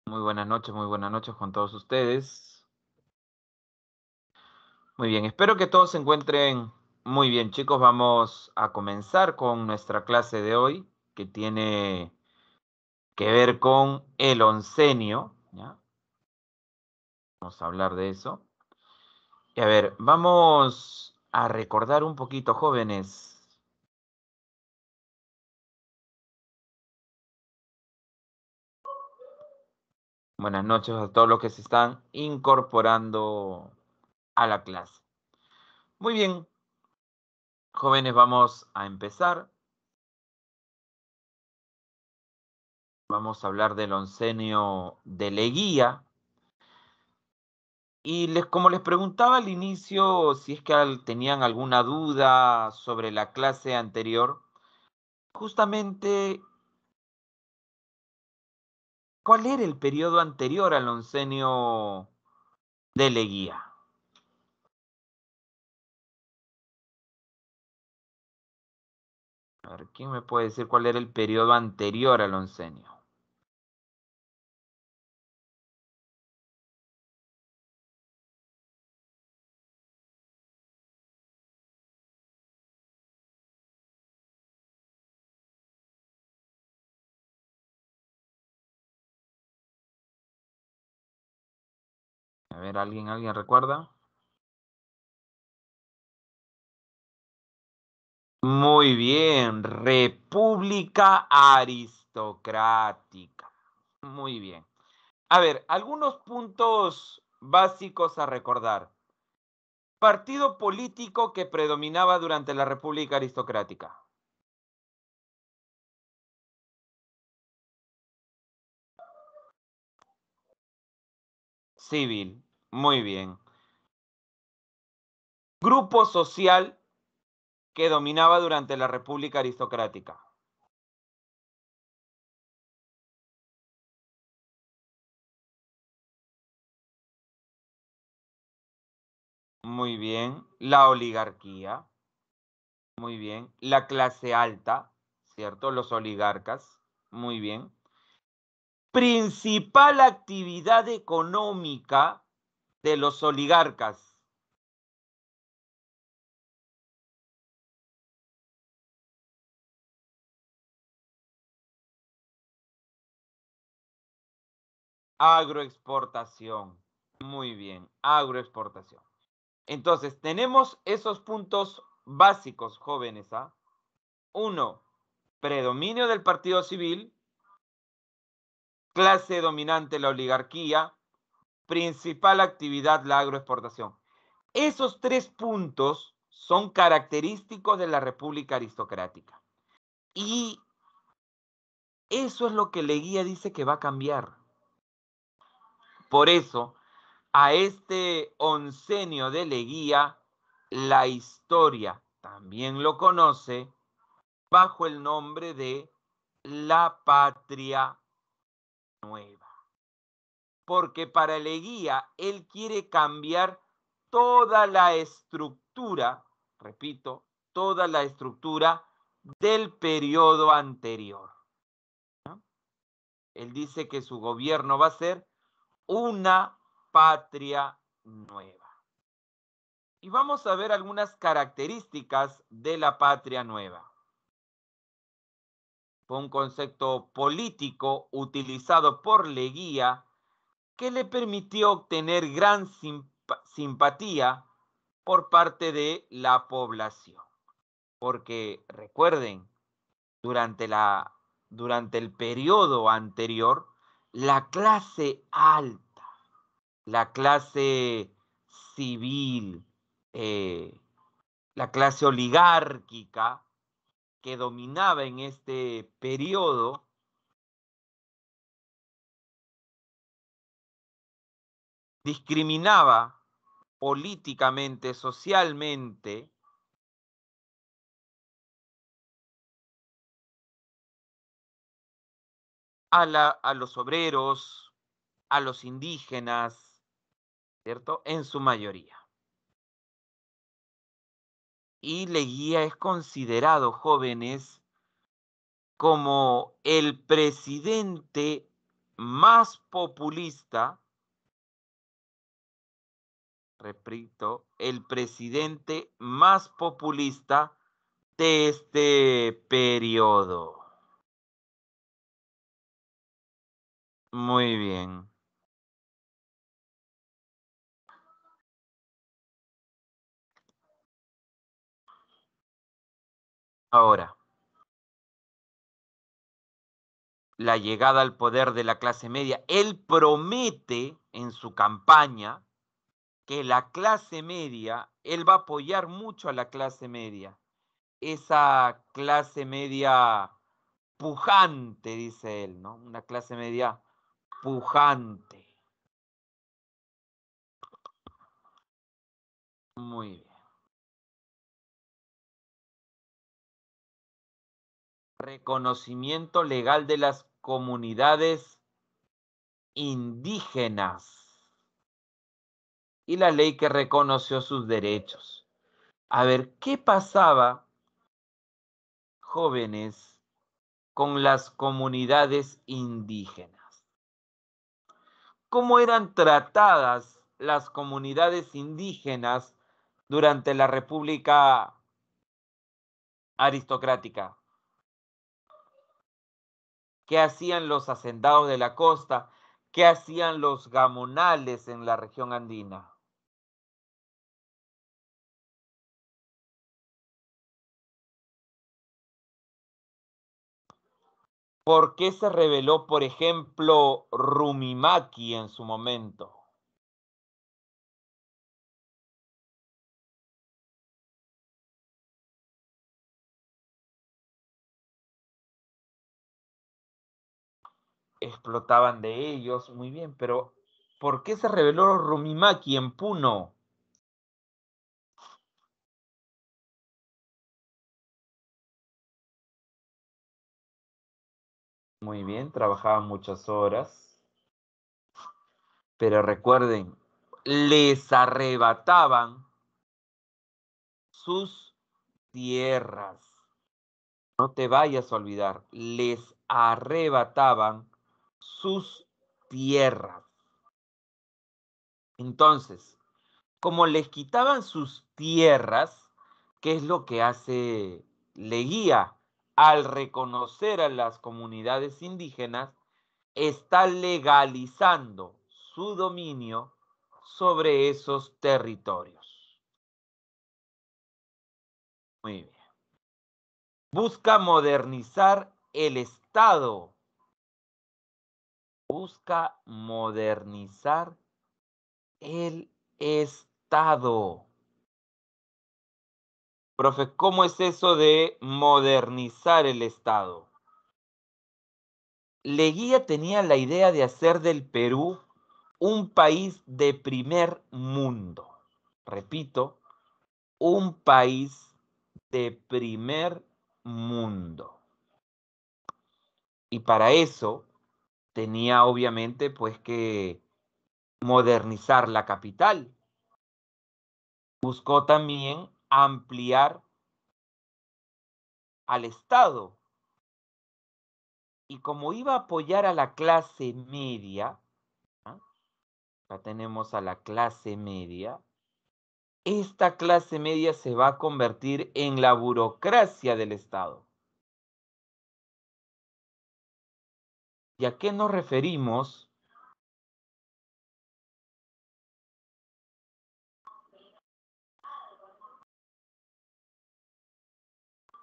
Muy buenas noches con todos ustedes. Muy bien, espero que todos se encuentren muy bien, chicos. Vamos a comenzar con nuestra clase de hoy, que tiene que ver con el oncenio, ¿ya? Vamos a hablar de eso. Y a ver, vamos a recordar un poquito, jóvenes. Buenas noches a todos los que se están incorporando a la clase. Muy bien, jóvenes, vamos a empezar. Vamos a hablar del oncenio de Leguía. Y como les preguntaba al inicio, si es que tenían alguna duda sobre la clase anterior, justamente, ¿cuál era el periodo anterior al oncenio de Leguía? A ver, ¿quién me puede decir cuál era el periodo anterior al oncenio? A ver, ¿alguien recuerda? Muy bien, República Aristocrática. Muy bien. A ver, algunos puntos básicos a recordar. Partido político que predominaba durante la República Aristocrática. Civil. Muy bien. Grupo social que dominaba durante la República Aristocrática. Muy bien. La oligarquía. Muy bien. La clase alta, ¿cierto? Los oligarcas. Muy bien. Principal actividad económica de los oligarcas. Agroexportación. Muy bien. Agroexportación. Entonces, tenemos esos puntos básicos, jóvenes, ¿ah? Uno, predominio del partido civil, clase dominante la oligarquía, principal actividad la agroexportación. Esos tres puntos son característicos de la República Aristocrática. Y eso es lo que Leguía dice que va a cambiar. Por eso, a este oncenio de Leguía, la historia también lo conoce bajo el nombre de la patria nueva. Porque para Leguía, él quiere cambiar toda la estructura, repito, toda la estructura del periodo anterior, ¿no? Él dice que su gobierno va a ser una patria nueva. Y vamos a ver algunas características de la patria nueva. Fue un concepto político utilizado por Leguía que le permitió obtener gran simpatía por parte de la población. Porque recuerden, durante, durante el periodo anterior, la clase alta, la clase civil, eh, la clase oligárquica que dominaba en este periodo, discriminaba políticamente, socialmente, a los obreros, a los indígenas, ¿cierto? En su mayoría. Y Leguía es considerado, jóvenes, como el presidente más populista, repito, el presidente más populista de este periodo. Muy bien. Ahora, la llegada al poder de la clase media. Él promete en su campaña que la clase media, él va a apoyar mucho a la clase media. Esa clase media pujante, dice él, ¿no? Una clase media pujante. Muy bien. Reconocimiento legal de las comunidades indígenas y la ley que reconoció sus derechos. A ver, ¿qué pasaba, jóvenes, con las comunidades indígenas? ¿Cómo eran tratadas las comunidades indígenas durante la República aristocrática? ¿Qué hacían los hacendados de la costa? ¿Qué hacían los gamonales en la región andina? ¿Por qué se rebeló, por ejemplo, Rumimaki en su momento? Explotaban de ellos, muy bien, pero ¿por qué se rebeló Rumimaki en Puno? Muy bien, trabajaban muchas horas, pero recuerden, les arrebataban sus tierras. No te vayas a olvidar, les arrebataban sus tierras. Entonces, como les quitaban sus tierras, ¿qué es lo que hace Leguía? Al reconocer a las comunidades indígenas, está legalizando su dominio sobre esos territorios. Muy bien. Busca modernizar el Estado. Busca modernizar el Estado. Profe, ¿cómo es eso de modernizar el Estado? Leguía tenía la idea de hacer del Perú un país de primer mundo. Repito, un país de primer mundo. Y para eso tenía obviamente pues que modernizar la capital. Buscó también ampliar al Estado. Y como iba a apoyar a la clase media, ¿ah? Acá tenemos a la clase media, esta clase media se va a convertir en la burocracia del Estado. ¿Y a qué nos referimos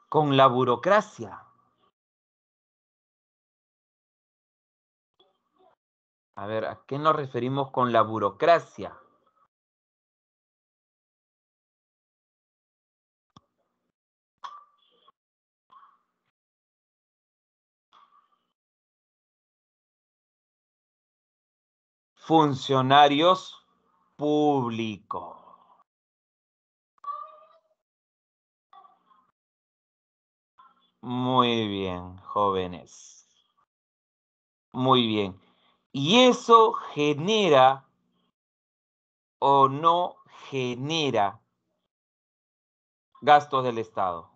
con la burocracia? A ver, ¿a qué nos referimos con la burocracia? Funcionarios públicos. Muy bien, jóvenes. Muy bien. ¿Y eso genera o no genera gastos del Estado?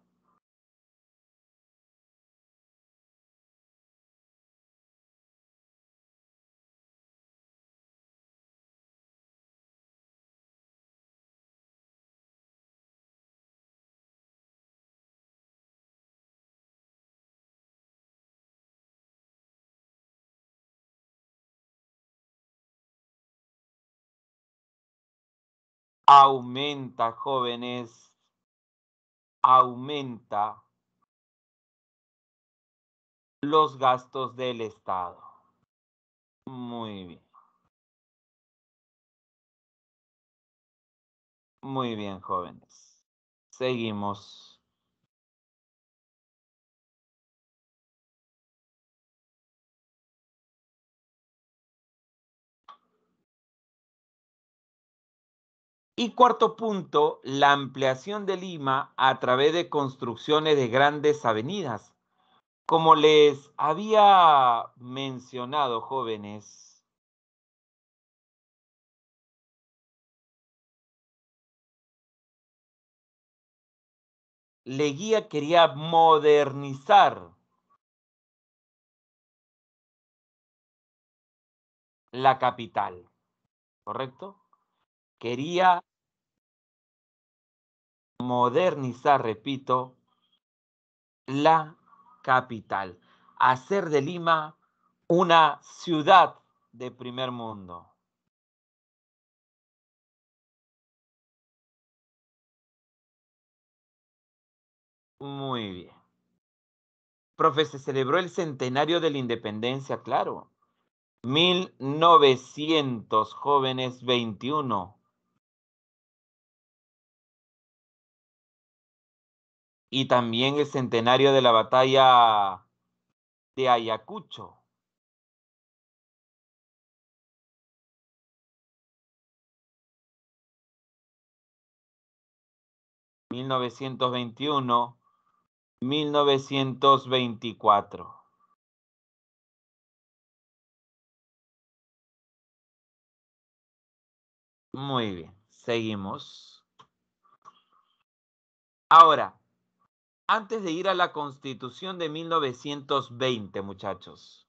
Aumenta, jóvenes, aumenta los gastos del Estado. Muy bien. Muy bien, jóvenes. Seguimos. Y cuarto punto, la ampliación de Lima a través de construcciones de grandes avenidas. Como les había mencionado, jóvenes, Leguía quería modernizar la capital, ¿correcto? Quería modernizar, repito, la capital, hacer de Lima una ciudad de primer mundo. Muy bien. Profe, se celebró el centenario de la independencia, claro. 1900, jóvenes, 21. Y también el centenario de la batalla de Ayacucho. 1921, 1924. Muy bien, seguimos. Ahora, antes de ir a la Constitución de 1920, muchachos,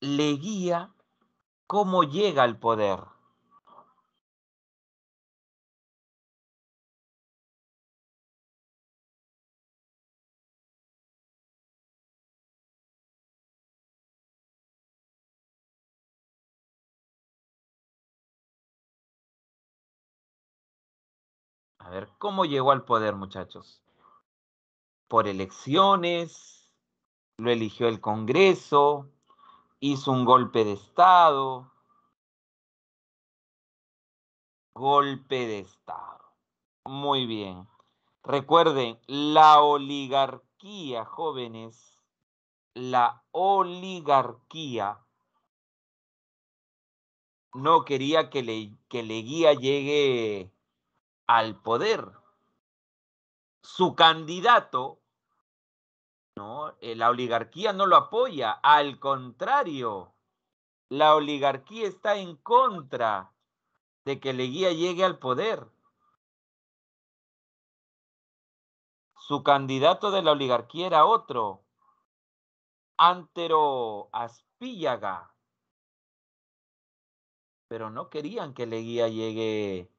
Leguía, ¿cómo llega al poder? A ver, ¿cómo llegó al poder, muchachos? Por elecciones, lo eligió el Congreso, hizo un golpe de Estado, golpe de Estado. Muy bien. Recuerden, la oligarquía, jóvenes, la oligarquía no quería que Leguía llegue al poder. Su candidato, ¿no? La oligarquía no lo apoya, al contrario, la oligarquía está en contra de que Leguía llegue al poder. Su candidato de la oligarquía era otro, Antero Aspíllaga, pero no querían que Leguía llegue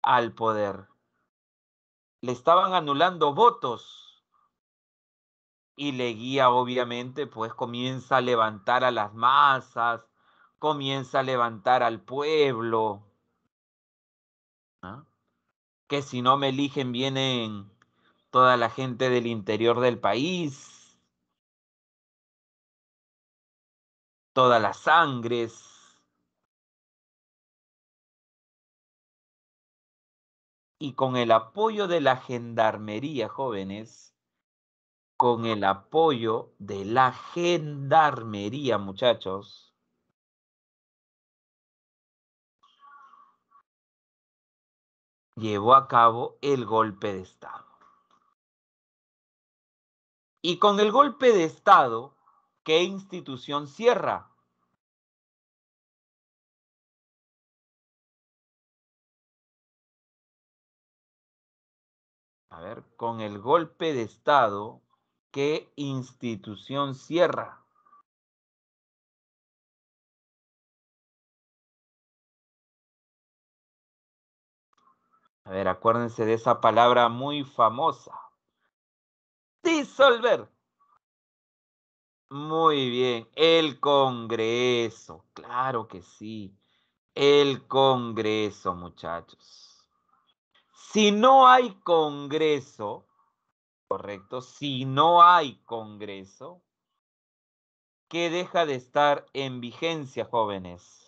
al poder. Le estaban anulando votos y Leguía obviamente pues comienza a levantar a las masas, comienza a levantar al pueblo, ¿no? Que si no me eligen vienen toda la gente del interior del país, todas las sangres. Y con el apoyo de la gendarmería, jóvenes, con el apoyo de la gendarmería, muchachos, llevó a cabo el golpe de Estado. Y con el golpe de Estado, ¿qué institución cierra? A ver, con el golpe de Estado, ¿qué institución cierra? A ver, acuérdense de esa palabra muy famosa. disolver. Muy bien, el Congreso, claro que sí, el Congreso, muchachos. Si no hay Congreso, correcto, si no hay Congreso, ¿qué deja de estar en vigencia, jóvenes?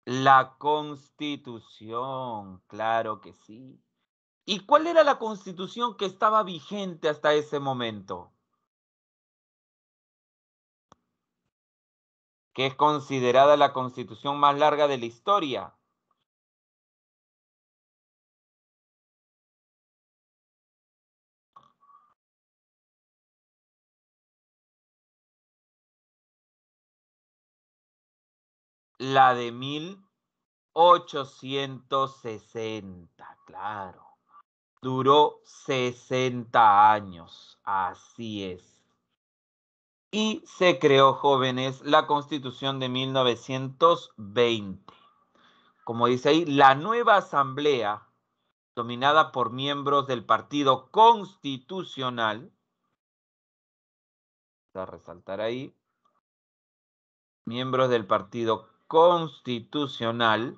La Constitución, claro que sí. ¿Y cuál era la Constitución que estaba vigente hasta ese momento? Que es considerada la Constitución más larga de la historia. La de 1860, claro. Duró 60 años, así es. Y se creó, jóvenes, la Constitución de 1920. Como dice ahí, la nueva Asamblea, dominada por miembros del Partido Constitucional, a resaltar ahí, miembros del Partido Constitucional,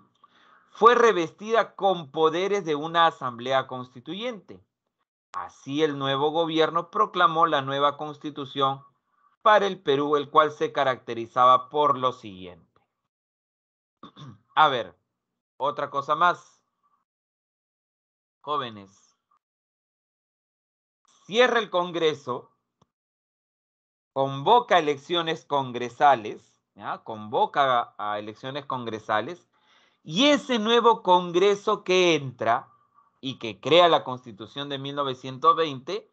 fue revestida con poderes de una asamblea constituyente. Así el nuevo gobierno proclamó la nueva constitución para el Perú, el cual se caracterizaba por lo siguiente. A ver, otra cosa más. Jóvenes, cierra el Congreso, convoca elecciones congresales, ¿ya? Convoca a elecciones congresales, y ese nuevo Congreso que entra y que crea la Constitución de 1920,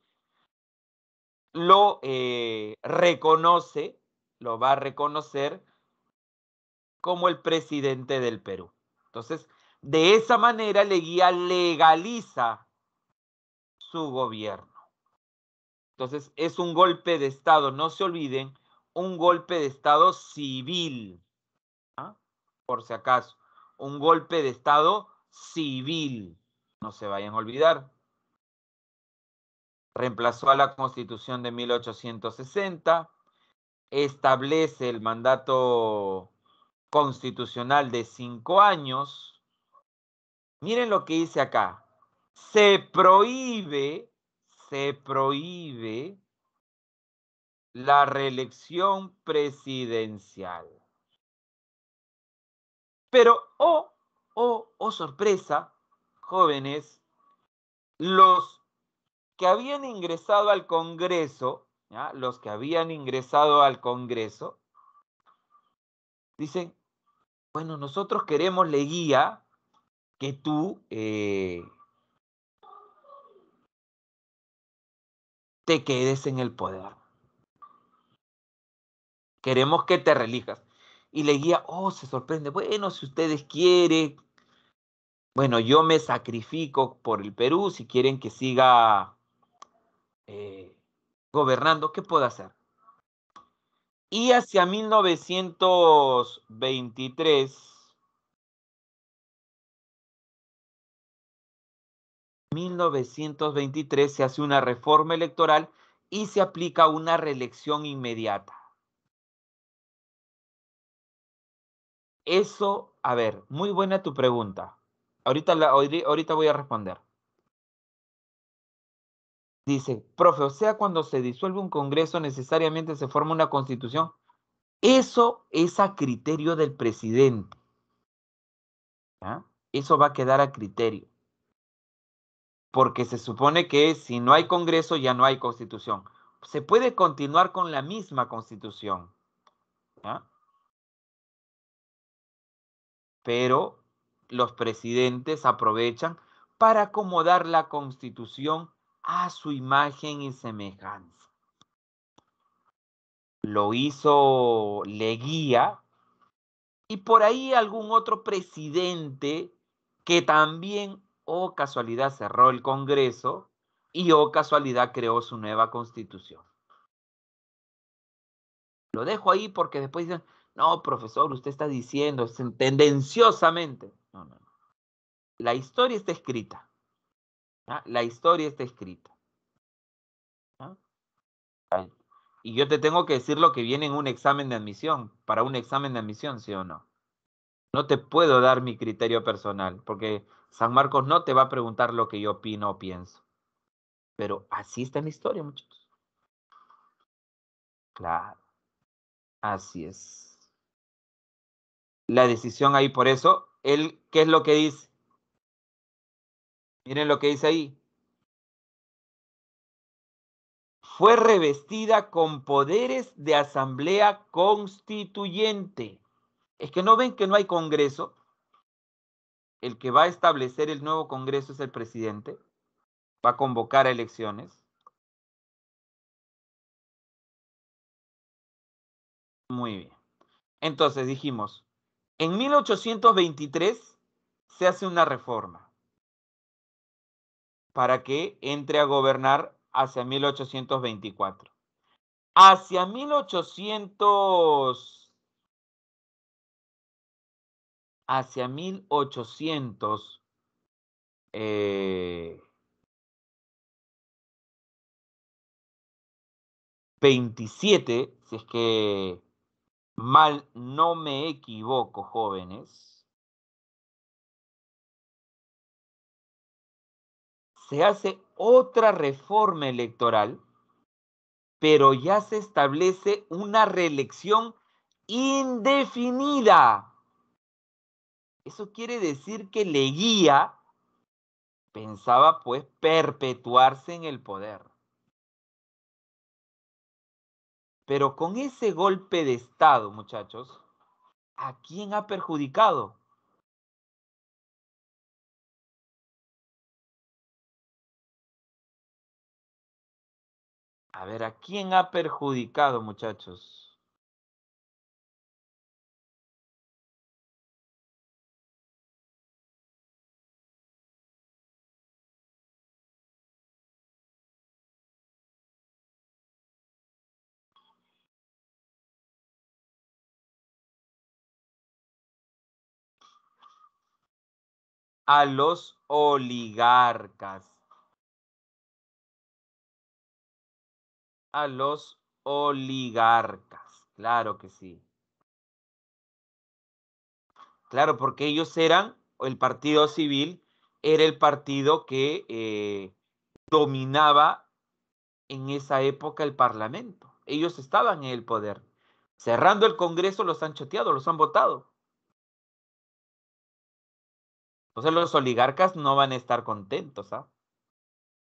lo reconoce, lo va a reconocer como el presidente del Perú. Entonces, de esa manera Leguía legaliza su gobierno. Entonces, es un golpe de Estado, no se olviden, un golpe de Estado civil, ¿ah? Por si acaso, un golpe de Estado civil, no se vayan a olvidar. Reemplazó a la Constitución de 1860, establece el mandato constitucional de 5 años. Miren lo que dice acá. Se prohíbe la reelección presidencial. Pero, oh sorpresa, jóvenes, los que habían ingresado al Congreso, ¿ya? Los que habían ingresado al Congreso, dicen, bueno, nosotros queremos, Leguía, que tú te quedes en el poder. Queremos que te relijas. Y Leguía, se sorprende, bueno, si ustedes quieren, bueno, yo me sacrifico por el Perú, si quieren que siga gobernando, ¿qué puedo hacer? Y hacia 1923, se hace una reforma electoral y se aplica una reelección inmediata. Eso, a ver, muy buena tu pregunta. Ahorita voy a responder. Dice, profe, o sea, cuando se disuelve un congreso necesariamente se forma una constitución. Eso es a criterio del presidente. ¿Ya? Eso va a quedar a criterio. Porque se supone que si no hay congreso ya no hay constitución. Se puede continuar con la misma constitución. ¿Ya? Pero los presidentes aprovechan para acomodar la constitución a su imagen y semejanza. Lo hizo Leguía y por ahí algún otro presidente que también, oh casualidad, cerró el Congreso y, oh casualidad, creó su nueva constitución. Lo dejo ahí porque después dicen, no, profesor, usted está diciendo tendenciosamente. No, no, no. La historia está escrita. ¿Ah? La historia está escrita. ¿Ah? Y yo te tengo que decir lo que viene en un examen de admisión, para un examen de admisión, ¿sí o no? No te puedo dar mi criterio personal, porque San Marcos no te va a preguntar lo que yo opino o pienso. Pero así está en la historia, muchachos. Claro, así es. La decisión ahí, por eso, él, ¿qué es lo que dice? Miren lo que dice ahí. Fue revestida con poderes de asamblea constituyente. Es que no ven que no hay congreso. El que va a establecer el nuevo congreso es el presidente. Va a convocar a elecciones. Muy bien. Entonces dijimos, en 1823 se hace una reforma para que entre a gobernar hacia 1824. Hacia 1800, hacia 1827, si es que mal no me equivoco, jóvenes, se hace otra reforma electoral, pero ya se establece una reelección indefinida. Eso quiere decir que Leguía pensaba pues perpetuarse en el poder. Pero con ese golpe de Estado, muchachos, ¿a quién ha perjudicado? A ver, ¿a quién ha perjudicado, muchachos? A los oligarcas. A los oligarcas. Claro que sí. Claro, porque ellos eran, el partido civil era el partido que dominaba en esa época el Parlamento. Ellos estaban en el poder. Cerrando el Congreso los han choteado, los han votado. Entonces los oligarcas no van a estar contentos, ¿ah?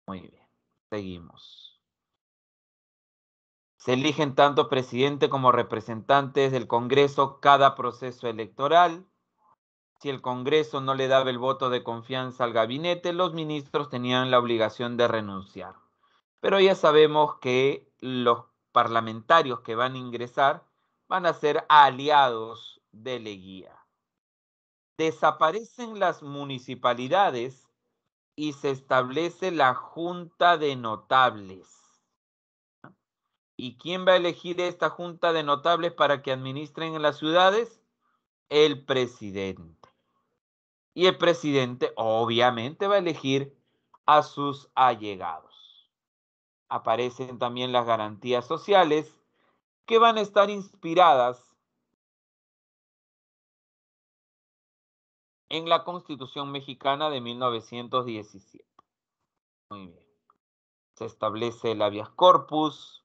Muy bien, seguimos. Se eligen tanto presidente como representantes del Congreso cada proceso electoral. Si el Congreso no le daba el voto de confianza al gabinete, los ministros tenían la obligación de renunciar. Pero ya sabemos que los parlamentarios que van a ingresar van a ser aliados de Leguía. Desaparecen las municipalidades y se establece la Junta de Notables. ¿Y quién va a elegir esta Junta de Notables para que administren en las ciudades? El presidente. Y el presidente obviamente va a elegir a sus allegados. Aparecen también las garantías sociales que van a estar inspiradas en la Constitución Mexicana de 1917. Muy bien. Se establece el habeas corpus,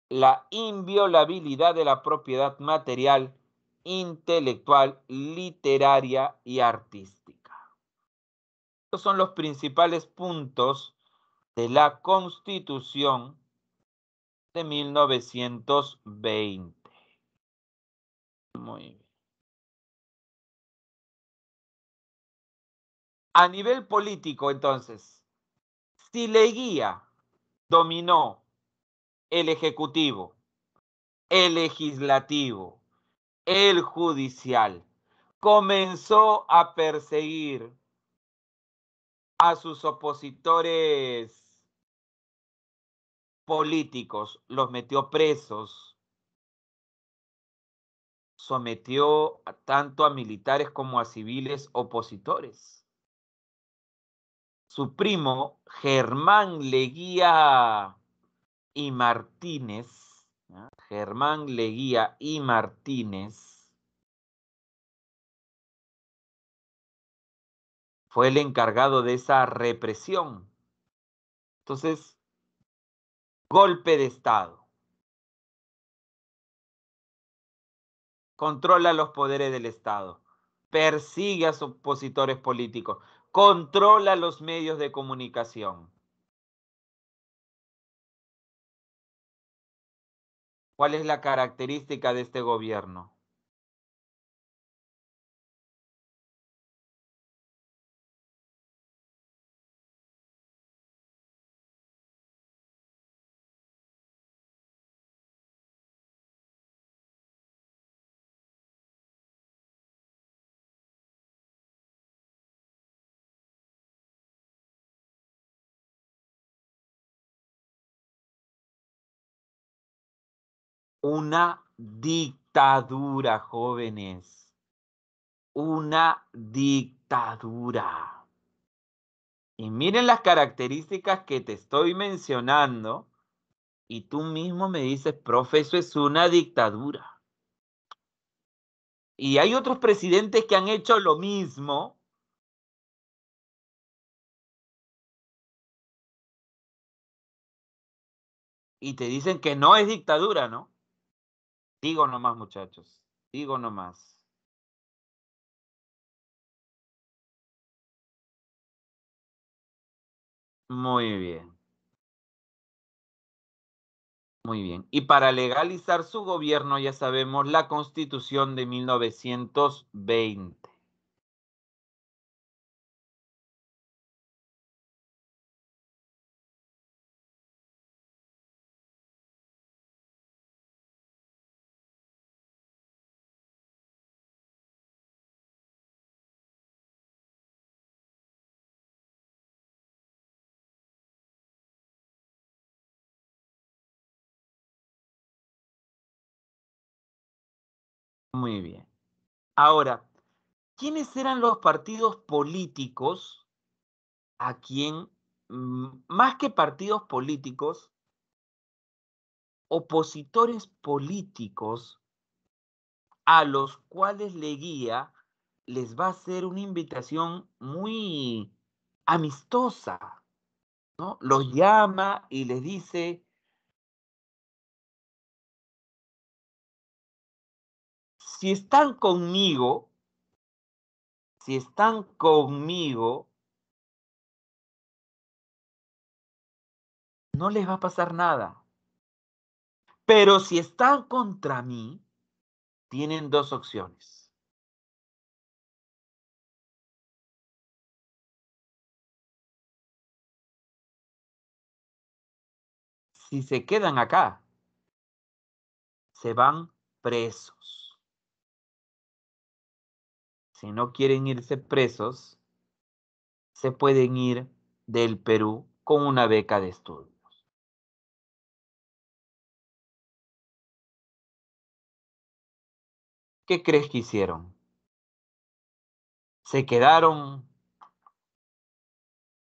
la inviolabilidad de la propiedad material, intelectual, literaria y artística. Estos son los principales puntos de la Constitución de 1920. Muy bien. A nivel político, entonces, Si Leguía dominó el ejecutivo, el legislativo, el judicial, comenzó a perseguir a sus opositores políticos, los metió presos, sometió tanto a militares como a civiles opositores. Su primo, Germán Leguía y Martínez, ¿no? Germán Leguía y Martínez, fue el encargado de esa represión. Entonces, golpe de Estado. Controla los poderes del Estado. Persigue a sus opositores políticos. Controla los medios de comunicación. ¿Cuál es la característica de este gobierno? Una dictadura, jóvenes. Una dictadura. Y miren las características que te estoy mencionando y tú mismo me dices, profe, eso es una dictadura. Y hay otros presidentes que han hecho lo mismo. Y te dicen que no es dictadura, ¿no? Digo nomás, muchachos. Digo nomás. Muy bien. Muy bien. Y para legalizar su gobierno, ya sabemos, la Constitución de 1920. Muy bien. Ahora, ¿quiénes eran los partidos políticos a quien, más que partidos políticos, opositores políticos a los cuales Leguía les va a hacer una invitación muy amistosa, ¿no? Los llama y les dice, si están conmigo, si están conmigo, no les va a pasar nada. Pero si están contra mí, tienen dos opciones. Si se quedan acá, se van presos. Si no quieren irse presos, se pueden ir del Perú con una beca de estudio. ¿Qué crees que hicieron? Se quedaron,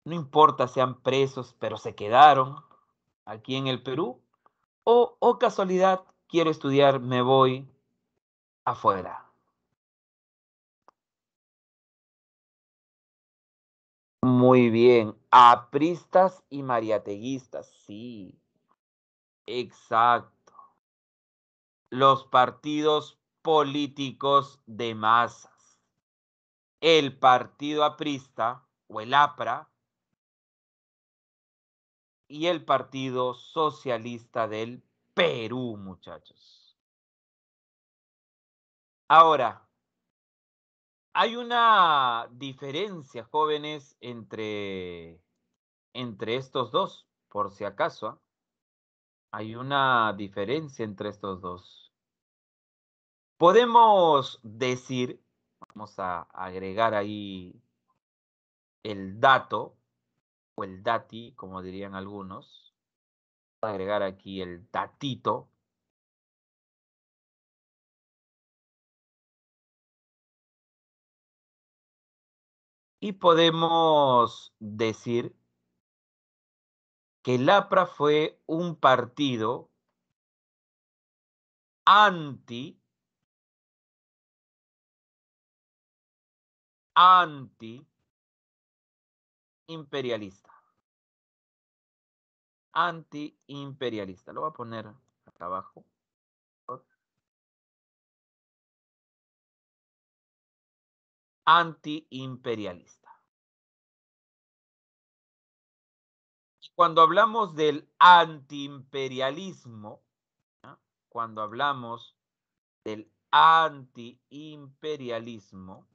no importa sean presos, pero se quedaron aquí en el Perú. O casualidad, quiero estudiar, me voy afuera. Muy bien. Apristas y mariateguistas, sí, exacto. Los partidos políticos de masas. El partido aprista o el APRA y el Partido Socialista del Perú, muchachos. Ahora, hay una diferencia, jóvenes, entre entre estos dos, por si acaso. ¿Ah? Hay una diferencia entre estos dos. Podemos decir, vamos a agregar ahí el dato, o el dati, como dirían algunos. Voy a agregar aquí el datito. Y podemos decir que el APRA fue un partido anti-imperialista. Anti-imperialista. Lo voy a poner acá abajo. Anti-imperialista. Cuando hablamos del antiimperialismo, ¿no? Cuando hablamos del antiimperialismo,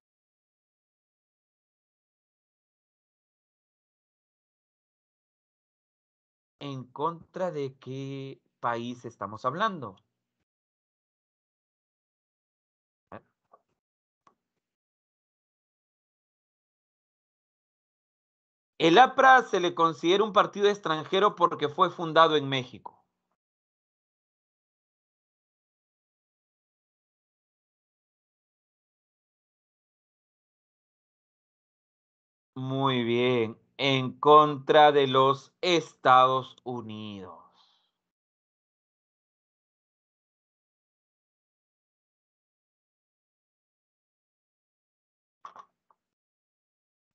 ¿en contra de qué país estamos hablando? El APRA se le considera un partido extranjero porque fue fundado en México. Muy bien, en contra de los Estados Unidos.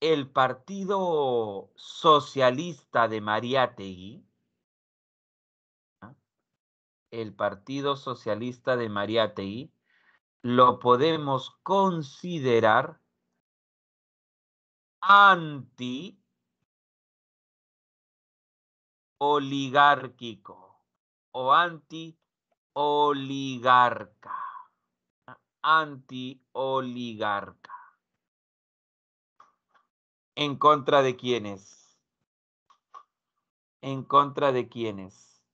El Partido Socialista de Mariátegui, ¿no? El Partido Socialista de Mariátegui lo podemos considerar anti-oligárquico o anti-oligarca. Anti-oligarca. ¿En contra de quiénes? ¿En contra de quiénes?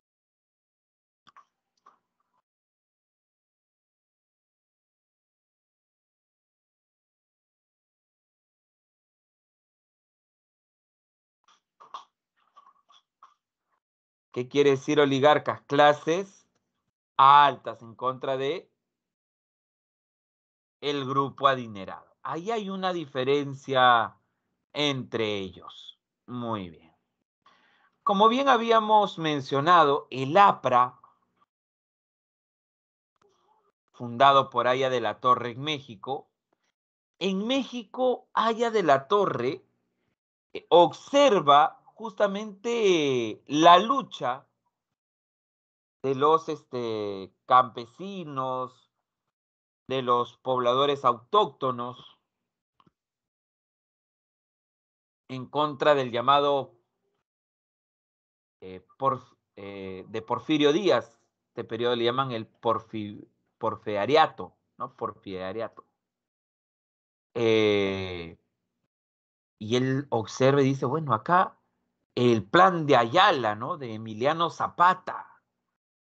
¿Qué quiere decir oligarcas? Clases altas en contra de el grupo adinerado. Ahí hay una diferencia entre ellos. Muy bien. Como bien habíamos mencionado, el APRA, fundado por Aya de la Torre en México, Aya de la Torre observa justamente la lucha de los campesinos, de los pobladores autóctonos, en contra del llamado de Porfirio Díaz. Este periodo le llaman el porfiriato, ¿no? Porfiriato. Y él observa y dice, bueno, acá el plan de Ayala, ¿no? De Emiliano Zapata,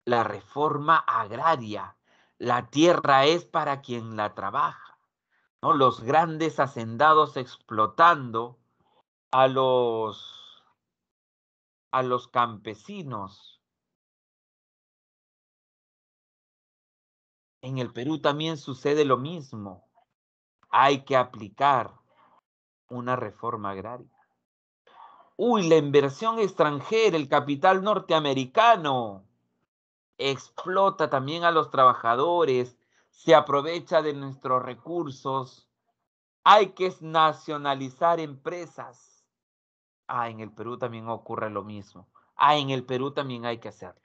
la reforma agraria, la tierra es para quien la trabaja, ¿no? Los grandes hacendados explotando a los campesinos. En el Perú también sucede lo mismo. Hay que aplicar una reforma agraria. Uy, la inversión extranjera, el capital norteamericano explota también a los trabajadores, se aprovecha de nuestros recursos. Hay que nacionalizar empresas. En el Perú también ocurre lo mismo. En el Perú también hay que hacerlo.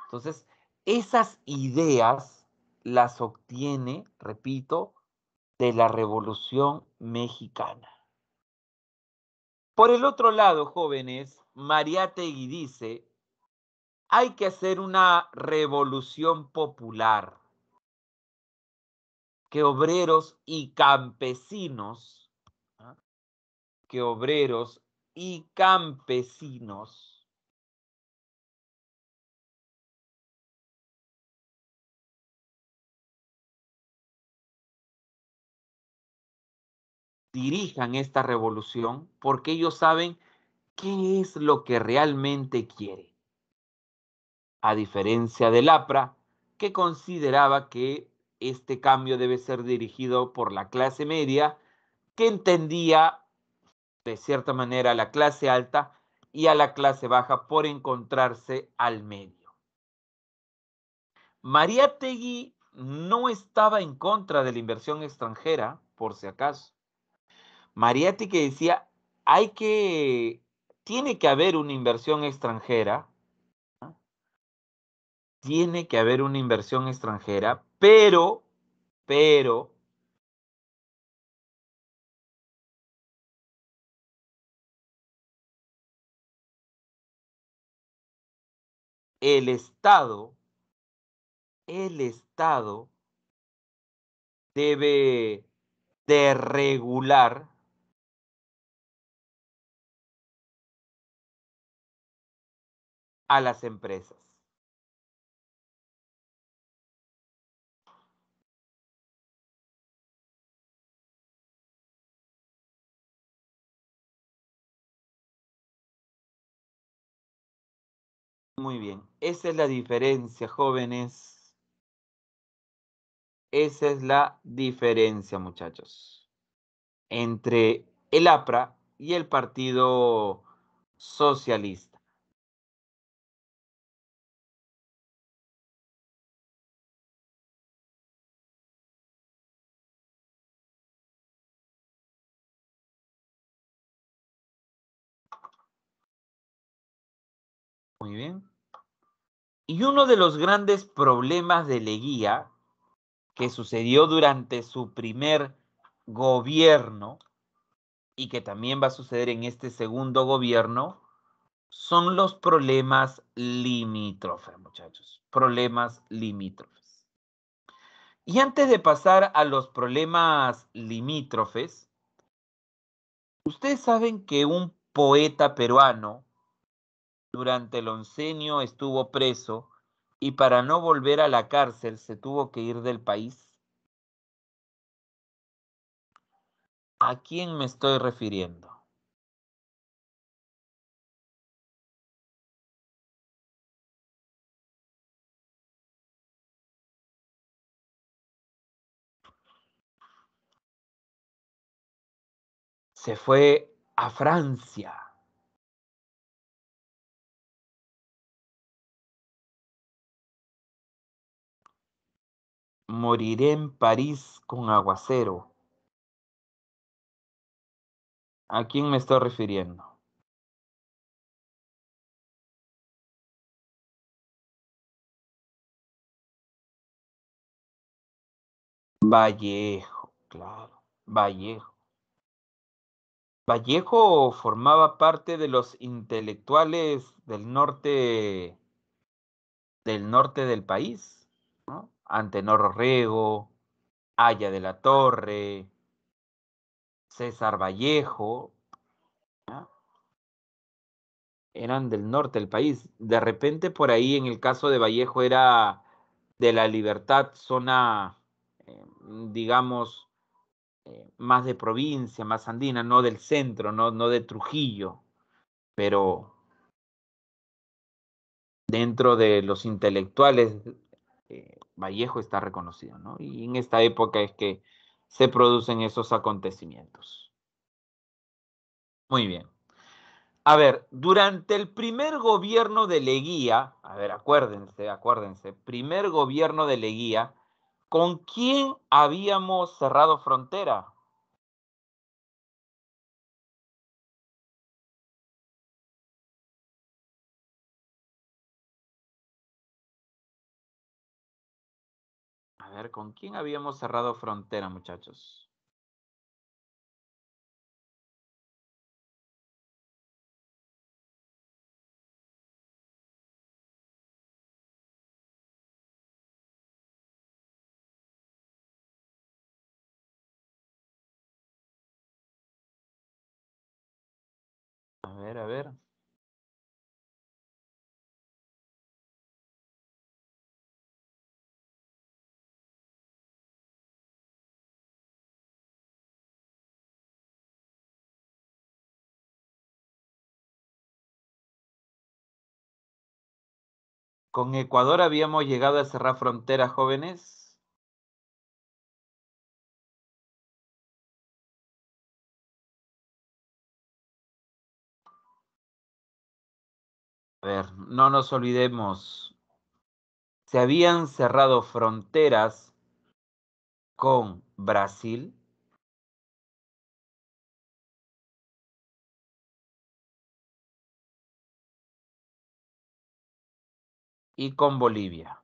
Entonces, esas ideas las obtiene, repito, de la Revolución Mexicana. Por el otro lado, jóvenes, Mariátegui dice, hay que hacer una revolución popular, que obreros y campesinos, ¿ah? Que obreros y campesinos dirijan esta revolución porque ellos saben qué es lo que realmente quiere. A diferencia del APRA, que consideraba que este cambio debe ser dirigido por la clase media, que entendía de cierta manera a la clase alta y a la clase baja por encontrarse al medio. Mariátegui no estaba en contra de la inversión extranjera, por si acaso. Mariátegui decía, tiene que haber una inversión extranjera, ¿no? Tiene que haber una inversión extranjera, pero, el Estado, el Estado debe de regular a las empresas. Muy bien, esa es la diferencia, jóvenes. Esa es la diferencia, muchachos, entre el APRA y el Partido Socialista. Muy bien. Y uno de los grandes problemas de Leguía que sucedió durante su primer gobierno y que también va a suceder en este segundo gobierno son los problemas limítrofes, muchachos. Problemas limítrofes. Y antes de pasar a los problemas limítrofes, ustedes saben que un poeta peruano durante el oncenio estuvo preso y para no volver a la cárcel se tuvo que ir del país. ¿A quién me estoy refiriendo? Se fue a Francia. Moriré en París con aguacero. ¿A quién me estoy refiriendo? Vallejo, claro, Vallejo. Vallejo formaba parte de los intelectuales del norte del país, ¿no? Antenor Orrego, Aya de la Torre, César Vallejo, ¿no? Eran del norte del país. De repente por ahí en el caso de Vallejo era de la Libertad, zona, eh, digamos, más de provincia, más andina, no del centro, no de Trujillo, pero dentro de los intelectuales, Vallejo está reconocido, ¿no? Y en esta época es que se producen esos acontecimientos. Muy bien. A ver, durante el primer gobierno de Leguía, a ver, acuérdense, primer gobierno de Leguía, ¿con quién habíamos cerrado frontera? A ver, ¿con quién habíamos cerrado frontera, muchachos? A ver. Con Ecuador habíamos llegado a cerrar fronteras, jóvenes. A ver, no nos olvidemos. Se habían cerrado fronteras con Brasil, y con Bolivia.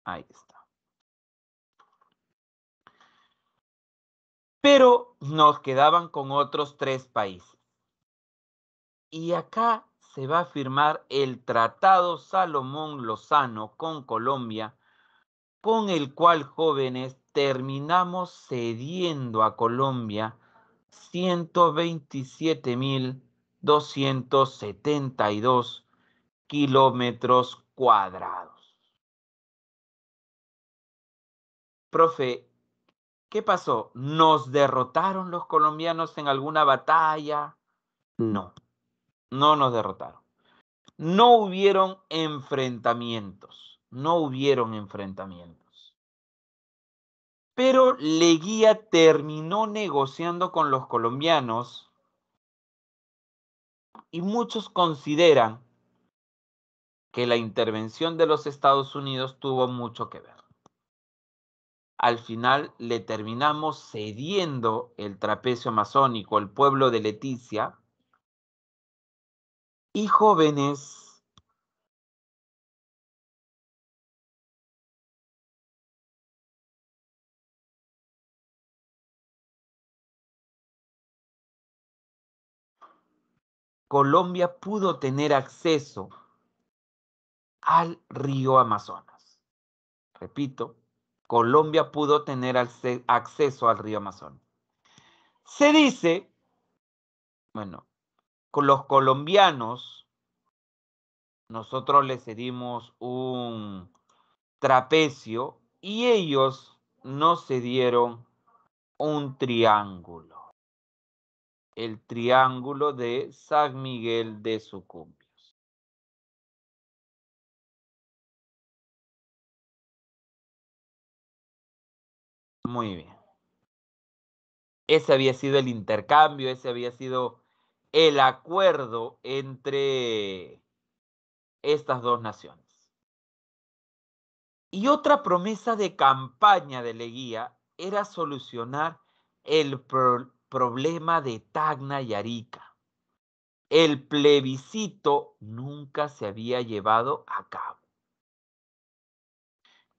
Ahí está. Pero nos quedaban con otros 3 países. Y acá se va a firmar el Tratado Salomón Lozano con Colombia, con el cual, jóvenes, terminamos cediendo a Colombia 127.272 kilómetros cuadrados. Profe, ¿qué pasó? ¿Nos derrotaron los colombianos en alguna batalla? No, no nos derrotaron. No hubieron enfrentamientos, no hubieron enfrentamientos. Pero Leguía terminó negociando con los colombianos y muchos consideran que la intervención de los Estados Unidos tuvo mucho que ver. Al final le terminamos cediendo el trapecio amazónico, el pueblo de Leticia, y jóvenes, Colombia pudo tener acceso al río Amazonas. Repito, Colombia pudo tener acceso al río Amazonas. Se dice, bueno, con los colombianos, nosotros les cedimos un trapecio y ellos nos cedieron un triángulo. El triángulo de San Miguel de Sucumbios. Muy bien. Ese había sido el intercambio, ese había sido el acuerdo entre estas dos naciones. Y otra promesa de campaña de Leguía era solucionar el problema de Tacna y Arica. El plebiscito nunca se había llevado a cabo.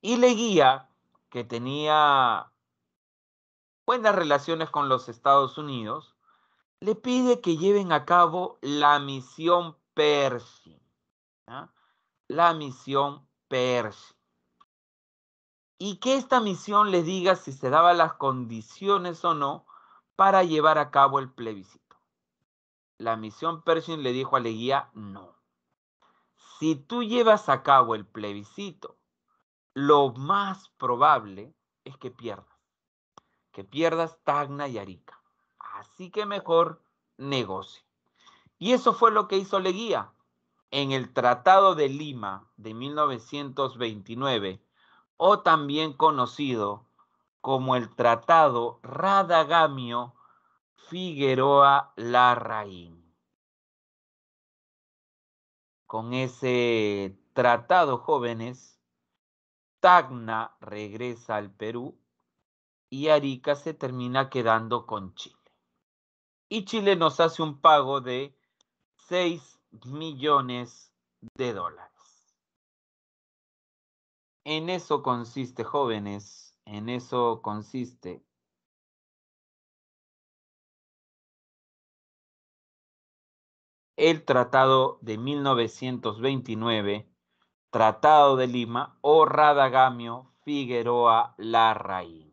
Y Leguía, que tenía buenas relaciones con los Estados Unidos, le pide que lleven a cabo la misión Pershing. ¿Ah? La misión Pershing. Y que esta misión le diga si se daban las condiciones o no para llevar a cabo el plebiscito. La misión Pershing le dijo a Leguía, no. Si tú llevas a cabo el plebiscito, lo más probable es que pierdas Tacna y Arica. Así que mejor negocie. Y eso fue lo que hizo Leguía. En el Tratado de Lima de 1929, o también conocido como el Tratado Radagamio Figueroa Larraín. Con ese tratado, jóvenes, Tacna regresa al Perú y Arica se termina quedando con Chile. Y Chile nos hace un pago de 6 millones de dólares. En eso consiste, jóvenes, en eso consiste el Tratado de 1929, Tratado de Lima o Radagamio Figueroa Larraín.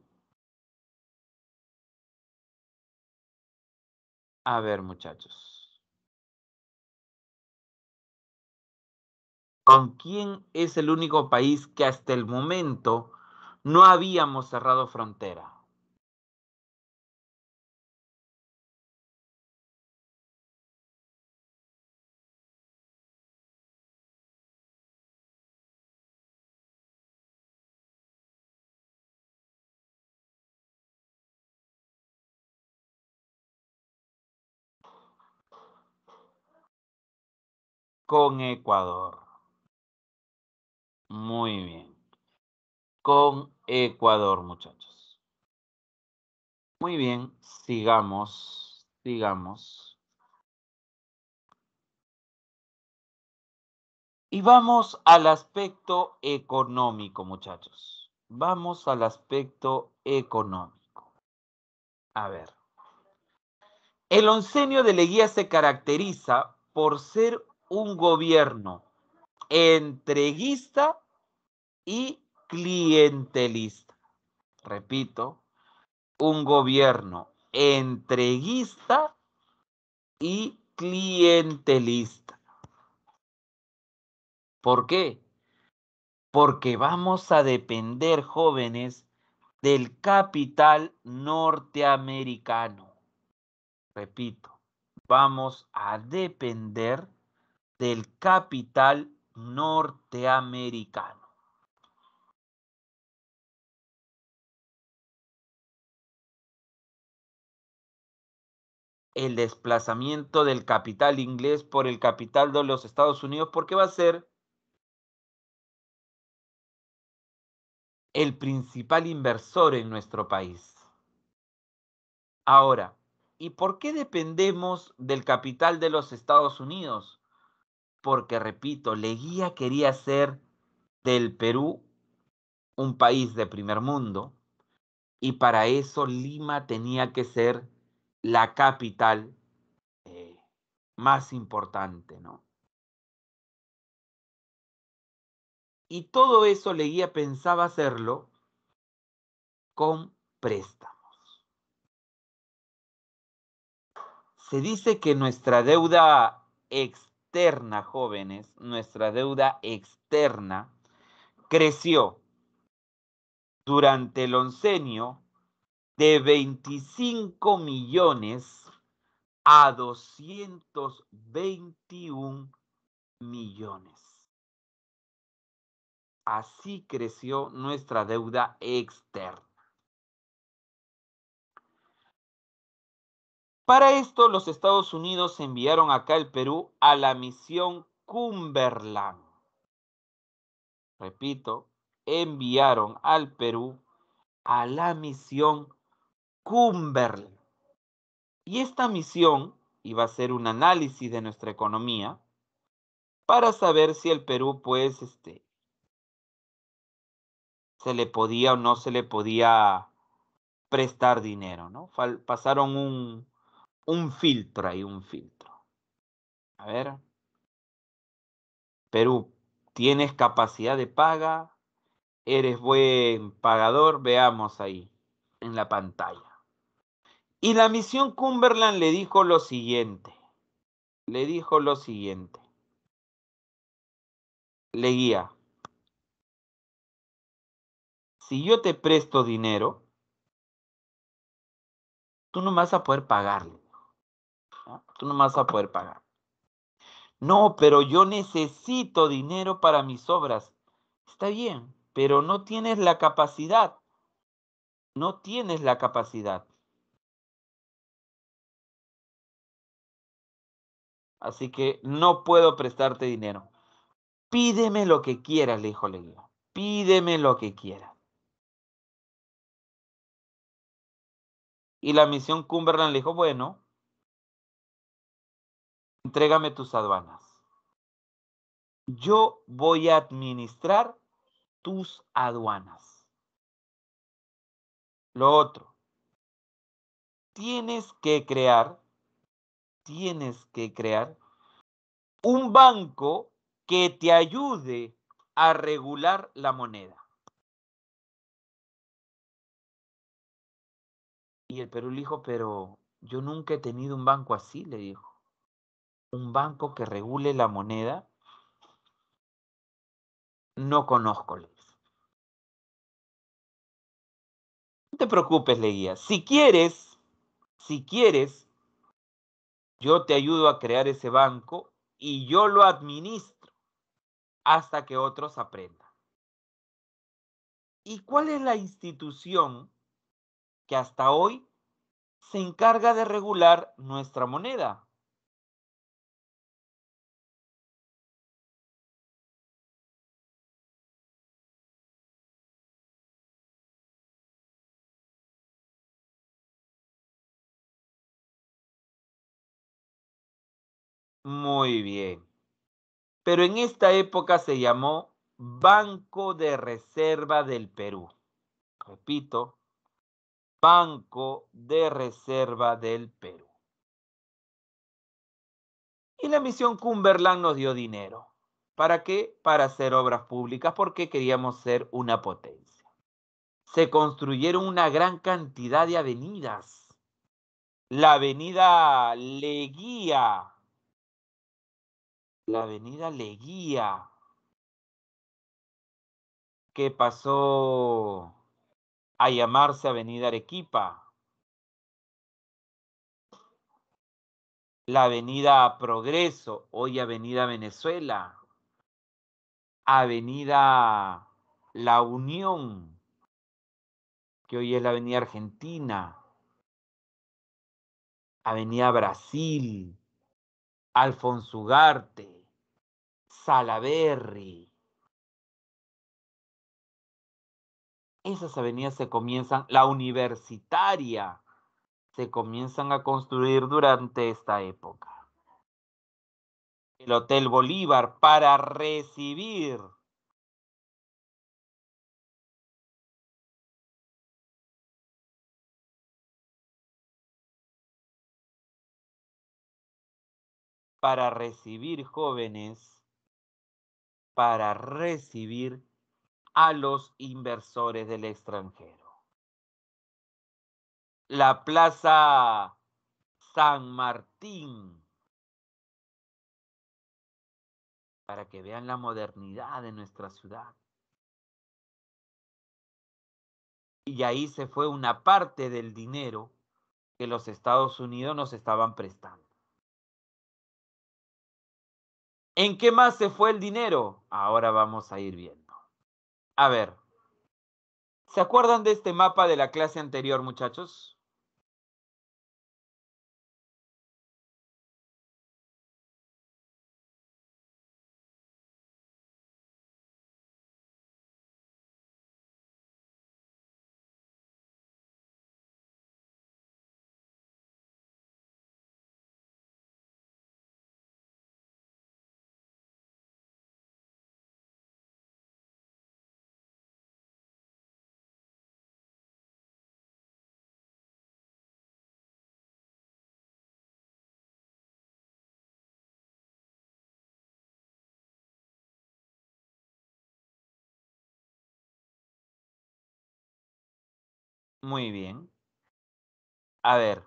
A ver, muchachos. ¿Con quién es el único país que hasta el momento no habíamos cerrado frontera? Con Ecuador. Muy bien. Con Ecuador, muchachos. Muy bien, sigamos, sigamos. Y vamos al aspecto económico, muchachos. Vamos al aspecto económico. A ver. El oncenio de Leguía se caracteriza por ser un gobierno entreguista y clientelista. Repito, un gobierno entreguista y clientelista. ¿Por qué? Porque vamos a depender, jóvenes, del capital norteamericano. Repito, vamos a depender del capital norteamericano. El desplazamiento del capital inglés por el capital de los Estados Unidos, porque va a ser el principal inversor en nuestro país. Ahora, ¿y por qué dependemos del capital de los Estados Unidos? Porque, repito, Leguía quería hacer del Perú un país de primer mundo y para eso Lima tenía que ser la capital eh, más importante, ¿no? Y todo eso Leguía pensaba hacerlo con préstamos. Se dice que nuestra deuda externa, jóvenes, nuestra deuda externa creció durante el oncenio de 25 millones a 221 millones. Así creció nuestra deuda externa. Para esto, los Estados Unidos enviaron acá al Perú a la misión Cumberland. Repito, enviaron al Perú a la misión Cumberland. Y esta misión iba a ser un análisis de nuestra economía para saber si el Perú, pues, se le podía o no se le podía prestar dinero, ¿no? Pasaron un filtro ahí, un filtro. A ver, Perú, ¿tienes capacidad de paga? ¿Eres buen pagador? Veamos ahí, en la pantalla. Y la misión Cumberland le dijo lo siguiente. Le dijo lo siguiente. Leguía, si yo te presto dinero, tú no vas a poder pagarle, ¿no? Tú no vas a poder pagar. No, pero yo necesito dinero para mis obras. Está bien, pero no tienes la capacidad. No tienes la capacidad. Así que no puedo prestarte dinero. Pídeme lo que quieras, le dijo Leguía. Pídeme lo que quieras. Y la misión Cumberland le dijo, bueno, entrégame tus aduanas. Yo voy a administrar tus aduanas. Lo otro, tienes que crear un banco que te ayude a regular la moneda. Y el Perú le dijo, pero Yo nunca he tenido un banco así, le dijo. Un banco que regule la moneda. No conozco, le dice. No te preocupes, le guía. Si quieres, yo te ayudo a crear ese banco y yo lo administro hasta que otros aprendan. ¿Y cuál es la institución que hasta hoy se encarga de regular nuestra moneda? Muy bien. Pero en esta época se llamó Banco de Reserva del Perú. Repito, Banco de Reserva del Perú. Y la misión Cumberland nos dio dinero. ¿Para qué? Para hacer obras públicas porque queríamos ser una potencia. Se construyeron una gran cantidad de avenidas. La avenida Leguía. La avenida Leguía. Que pasó a llamarse Avenida Arequipa. La avenida Progreso, hoy avenida Venezuela. Avenida La Unión, que hoy es la avenida Argentina. Avenida Brasil, Alfonso Ugarte, Salaberry. Esas avenidas se comienzan, la Universitaria, se comienzan a construir durante esta época. El Hotel Bolívar para recibir jóvenes, para recibir a los inversores del extranjero. La Plaza San Martín, para que vean la modernidad de nuestra ciudad. Y ahí se fue una parte del dinero que los Estados Unidos nos estaban prestando. ¿En qué más se fue el dinero? Ahora vamos a ir viendo. A ver, ¿se acuerdan de este mapa de la clase anterior, muchachos? Muy bien. A ver,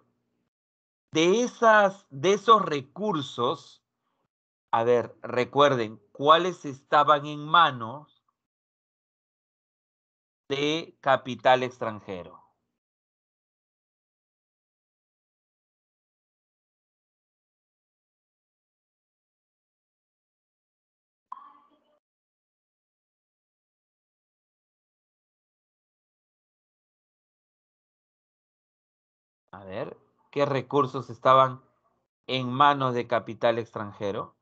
de esos recursos, a ver, recuerden, ¿cuáles estaban en manos de capital extranjero? A ver, ¿qué recursos estaban en manos de capital extranjero?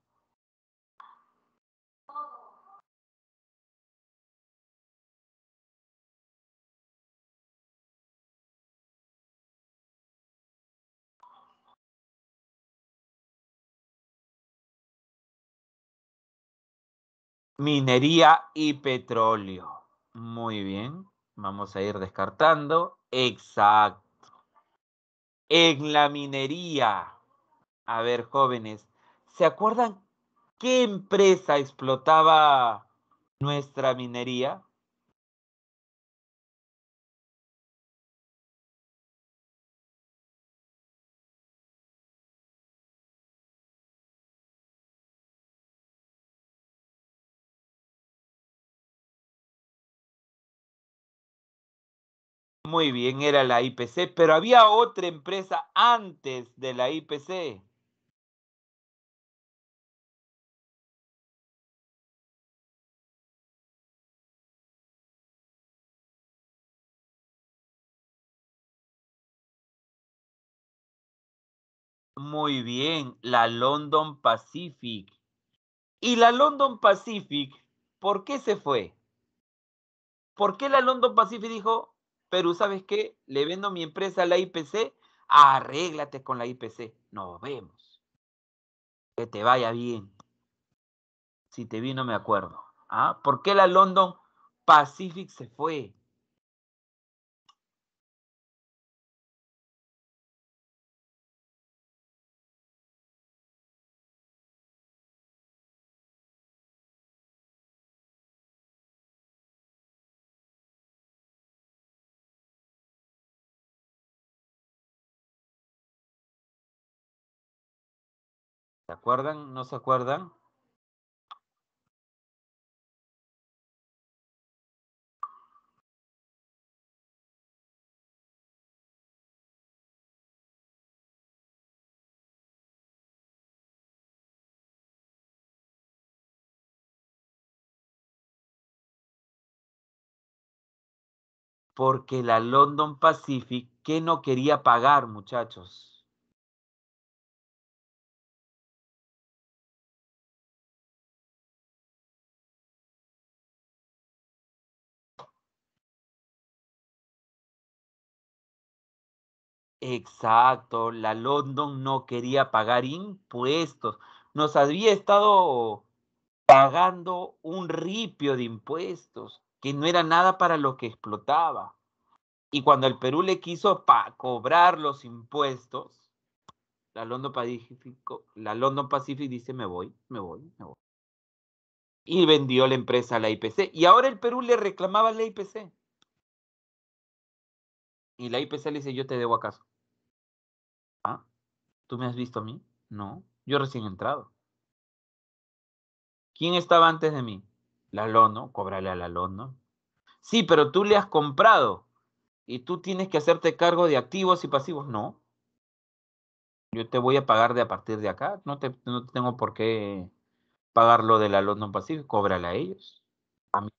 Minería y petróleo. Muy bien, vamos a ir descartando. Exacto. En la minería. A ver, jóvenes, ¿se acuerdan qué empresa explotaba nuestra minería? Muy bien, era la IPC, pero había otra empresa antes de la IPC. Muy bien, la London Pacific. ¿Y la London Pacific por qué se fue? ¿Por qué la London Pacific dijo, Perú, ¿sabes qué? Le vendo mi empresa a la IPC, arréglate con la IPC, nos vemos, que te vaya bien. Si te vi, no me acuerdo. ¿Ah? ¿Por qué la London Pacific se fue? ¿Se acuerdan? ¿No se acuerdan? Porque la London Pacific, ¿qué no quería pagar, muchachos? Exacto, la London no quería pagar impuestos. Nos había estado pagando un ripio de impuestos, que no era nada para lo que explotaba. Y cuando el Perú le quiso cobrar los impuestos, la London Pacific dice, me voy, me voy, me voy. Y vendió la empresa a la IPC. Y ahora el Perú le reclamaba a la IPC. Y la IPC le dice, yo te debo acaso. ¿Ah? ¿Tú me has visto a mí? No, yo recién he entrado. ¿Quién estaba antes de mí? La Lono, cóbrale a la Lono. Sí, pero tú le has comprado y tú tienes que hacerte cargo de activos y pasivos. No, yo te voy a pagar de a partir de acá. No tengo por qué pagar lo de la London Pacific. Cóbrale a ellos. A mí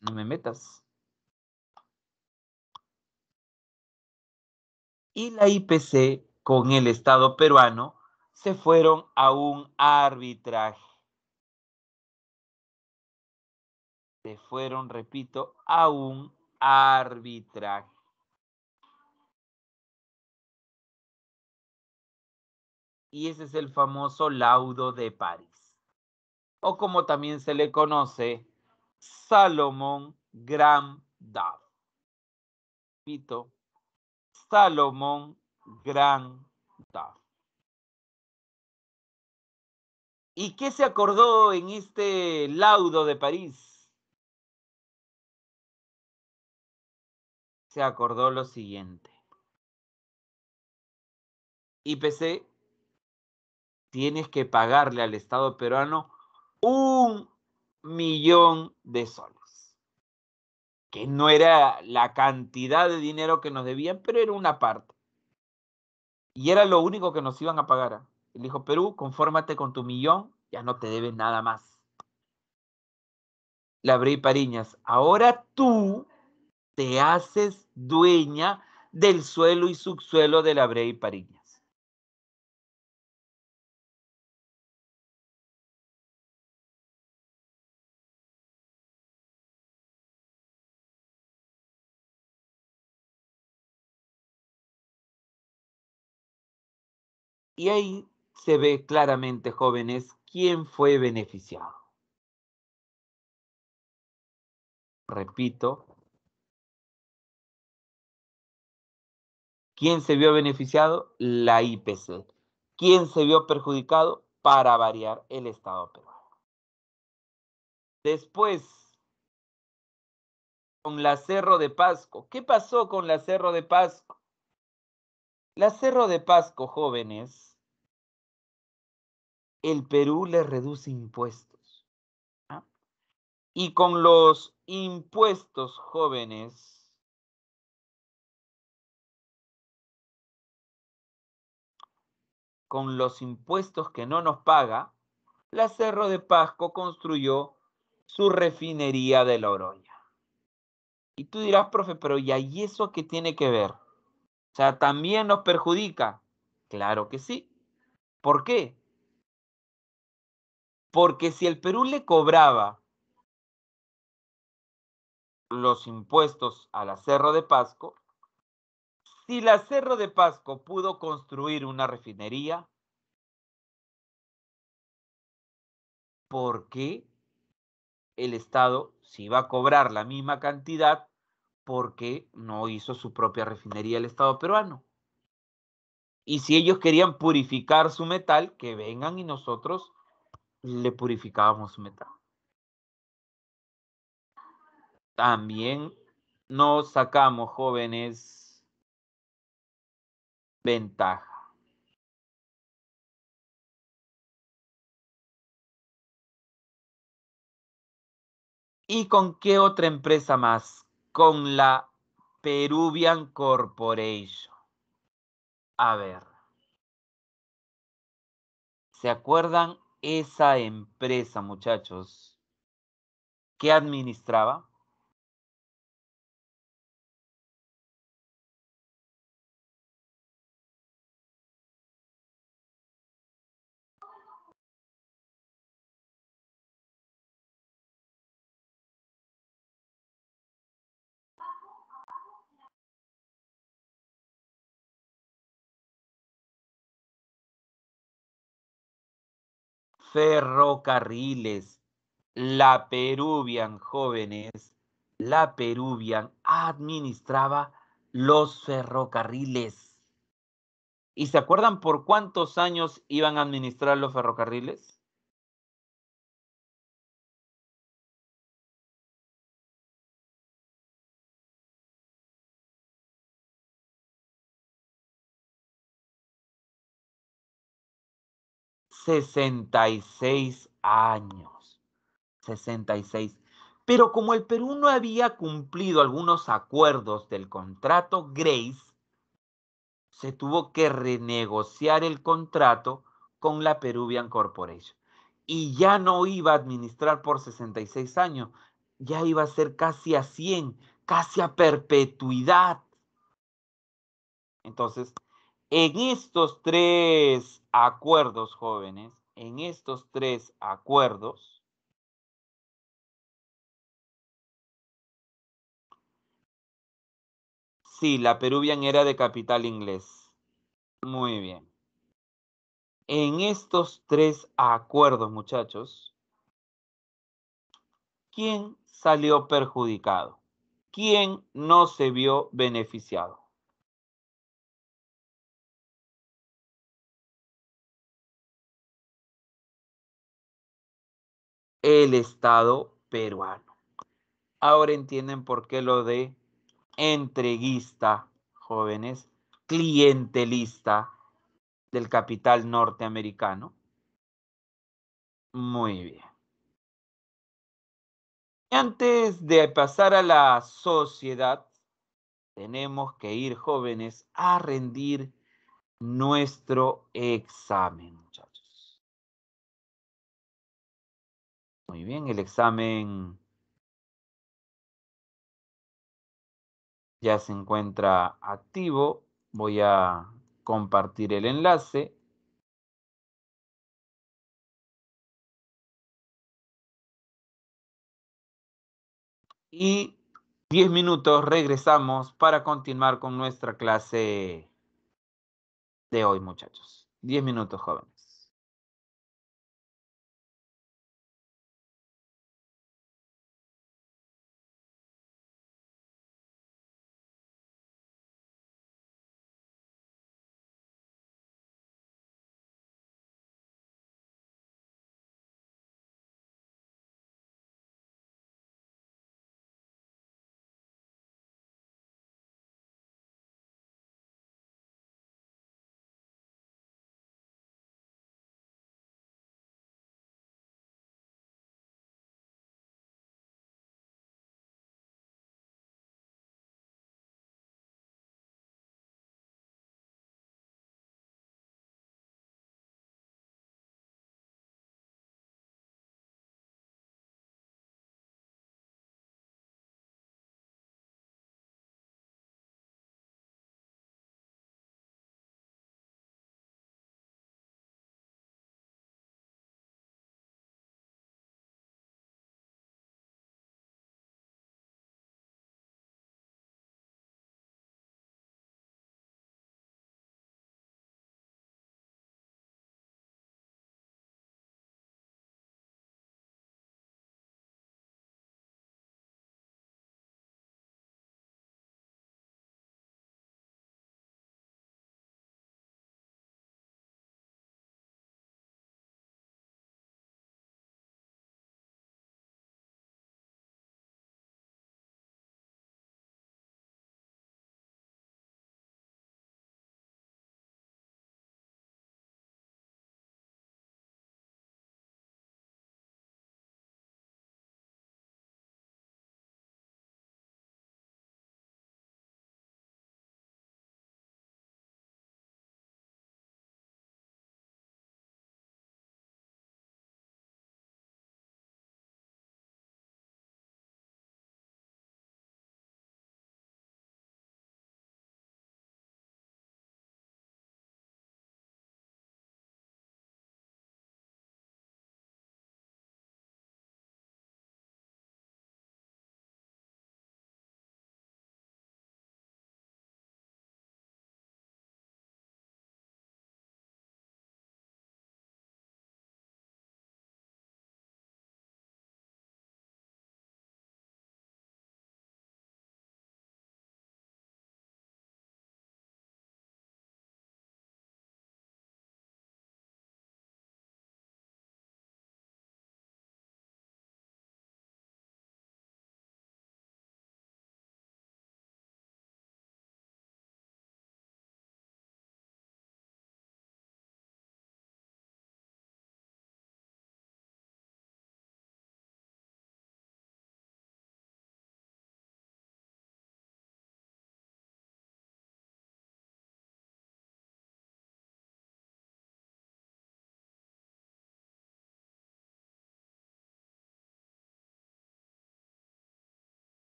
no me metas. Y la IPC con el Estado peruano se fueron a un arbitraje. Se fueron, repito, a un arbitraje. Y ese es el famoso laudo de París, o como también se le conoce, Salomón Grand DAF. Repito, Salomón Grand DAF. ¿Y qué se acordó en este laudo de París? Se acordó lo siguiente. IPC, tienes que pagarle al Estado peruano 1.000.000 de soles, que no era la cantidad de dinero que nos debían, pero era una parte. Y era lo único que nos iban a pagar. Él dijo, Perú, confórmate con tu 1.000.000, ya no te deben nada más. La Brey Pariñas, ahora tú te haces dueña del suelo y subsuelo de la Brey Pariñas. Y ahí se ve claramente, jóvenes, quién fue beneficiado. Repito, ¿quién se vio beneficiado? La IPC. ¿Quién se vio perjudicado? Para variar, el Estado peruano. Después, con la Cerro de Pasco. ¿Qué pasó con la Cerro de Pasco? La Cerro de Pasco, jóvenes, el Perú le reduce impuestos. ¿Ah? Y con los impuestos, jóvenes, con los impuestos que no nos paga, la Cerro de Pasco construyó su refinería de La Oroya. Y tú dirás, profe, pero ¿y eso qué tiene que ver? O sea, ¿también nos perjudica? Claro que sí. ¿Por qué? Porque si el Perú le cobraba los impuestos a la Cerro de Pasco, si la Cerro de Pasco pudo construir una refinería, ¿por qué el Estado, si va a cobrar la misma cantidad, por qué no hizo su propia refinería el Estado peruano? Y si ellos querían purificar su metal, que vengan y nosotros le purificábamos su metal. También nos sacamos, jóvenes, ventaja. ¿Y con qué otra empresa más? Con la Peruvian Corporation. A ver, ¿se acuerdan esa empresa, muchachos, que administraba? Ferrocarriles. La Peruvian, jóvenes, la Peruvian administraba los ferrocarriles. ¿Y se acuerdan por cuántos años iban a administrar los ferrocarriles? 66 años. 66. Pero como el Perú no había cumplido algunos acuerdos del contrato Grace, se tuvo que renegociar el contrato con la Peruvian Corporation. Y ya no iba a administrar por 66 años, ya iba a ser casi a 100, casi a perpetuidad. Entonces, en estos tres acuerdos, jóvenes, en estos tres acuerdos, sí, la Peruvian era de capital inglés. Muy bien. En estos tres acuerdos, muchachos, ¿quién salió perjudicado? ¿Quién no se vio beneficiado? El Estado peruano. Ahora entienden por qué lo de entreguista, jóvenes, clientelista del capital norteamericano. Muy bien. Antes de pasar a la sociedad, tenemos que ir, jóvenes, a rendir nuestro examen, muchachos. Muy bien, el examen ya se encuentra activo. Voy a compartir el enlace. Y 10 minutos regresamos para continuar con nuestra clase de hoy, muchachos. 10 minutos, jóvenes.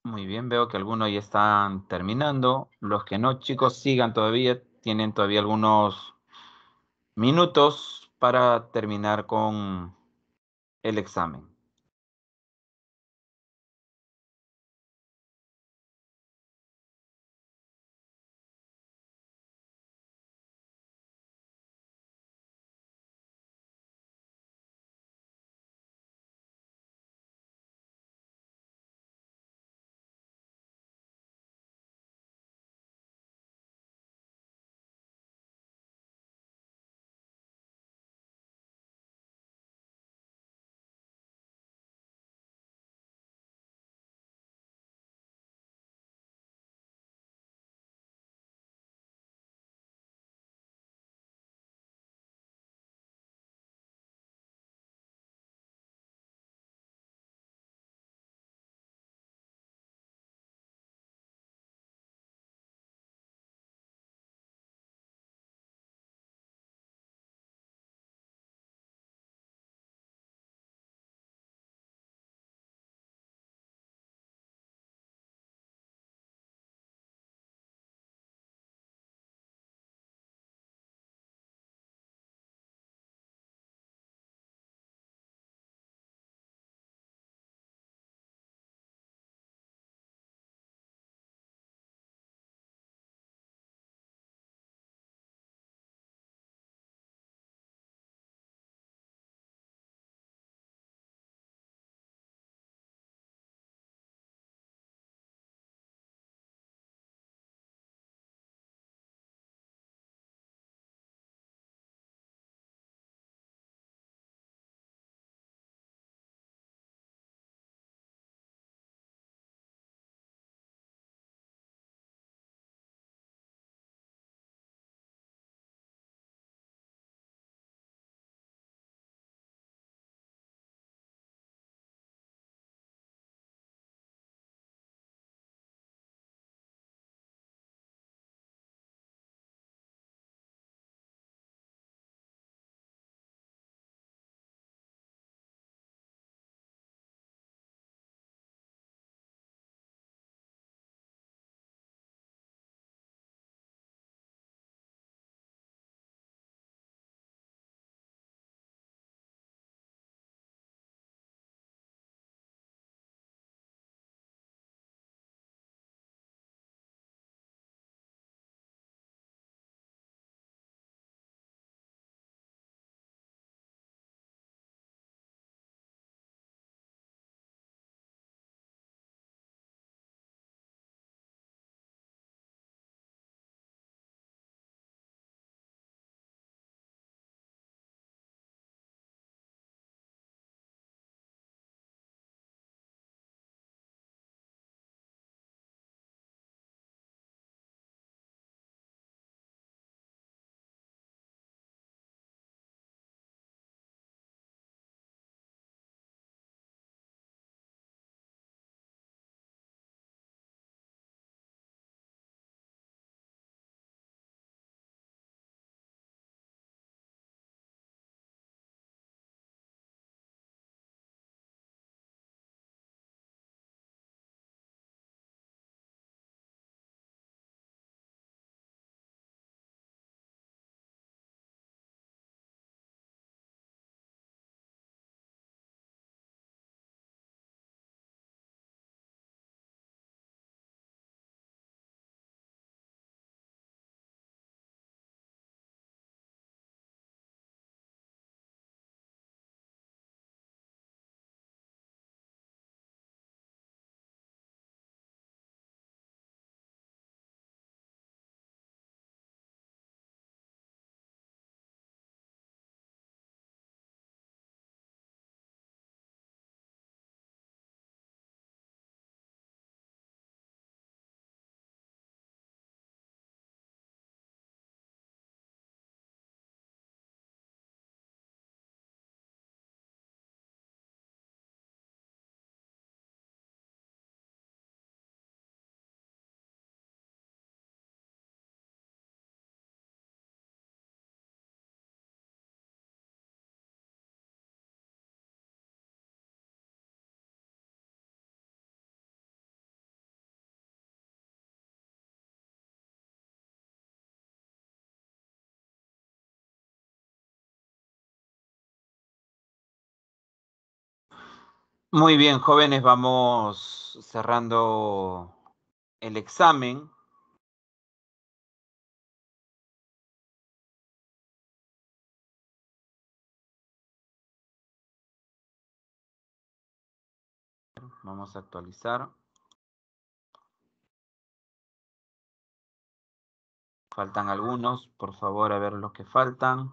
Muy bien, veo que algunos ya están terminando. Los que no, chicos, sigan todavía. Tienen todavía algunos minutos para terminar con el examen. Muy bien, jóvenes, vamos cerrando el examen. Vamos a actualizar. Faltan algunos, por favor, a ver los que faltan.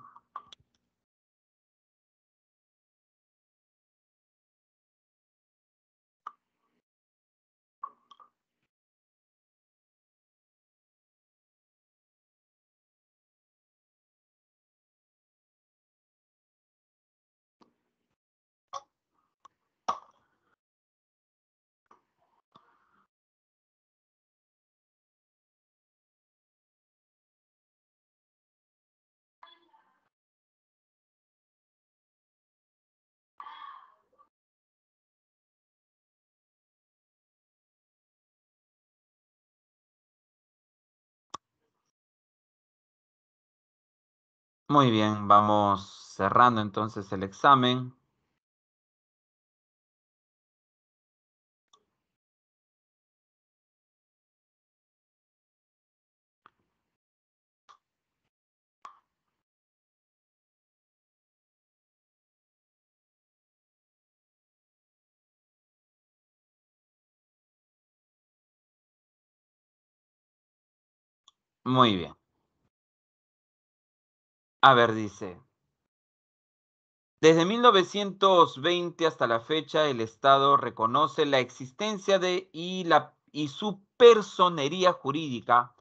Muy bien, vamos cerrando entonces el examen. Muy bien. A ver, dice, desde 1920 hasta la fecha, el Estado reconoce la existencia y su personería jurídica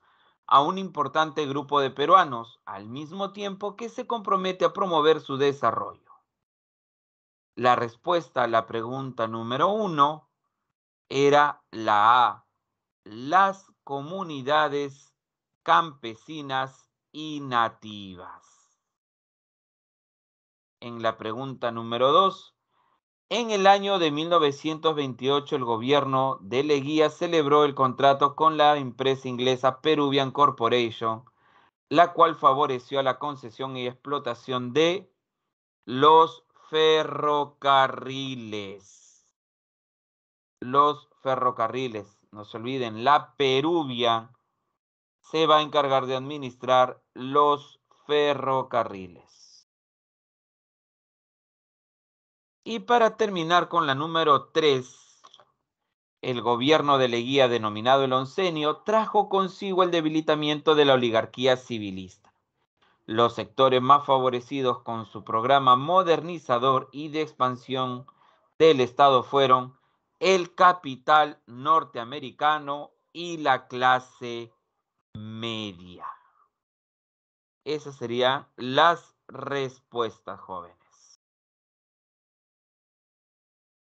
a un importante grupo de peruanos, al mismo tiempo que se compromete a promover su desarrollo. La respuesta a la pregunta número 1 era la A, las comunidades campesinas y nativas. En la pregunta número 2, en el año de 1928 el gobierno de Leguía celebró el contrato con la empresa inglesa Peruvian Corporation, la cual favoreció la concesión y explotación de los ferrocarriles. Los ferrocarriles, no se olviden, la Peruvian se va a encargar de administrar los ferrocarriles. Y para terminar con la número 3, el gobierno de Leguía, denominado el Oncenio, trajo consigo el debilitamiento de la oligarquía civilista. Los sectores más favorecidos con su programa modernizador y de expansión del Estado fueron el capital norteamericano y la clase media. Esas serían las respuestas, jóvenes.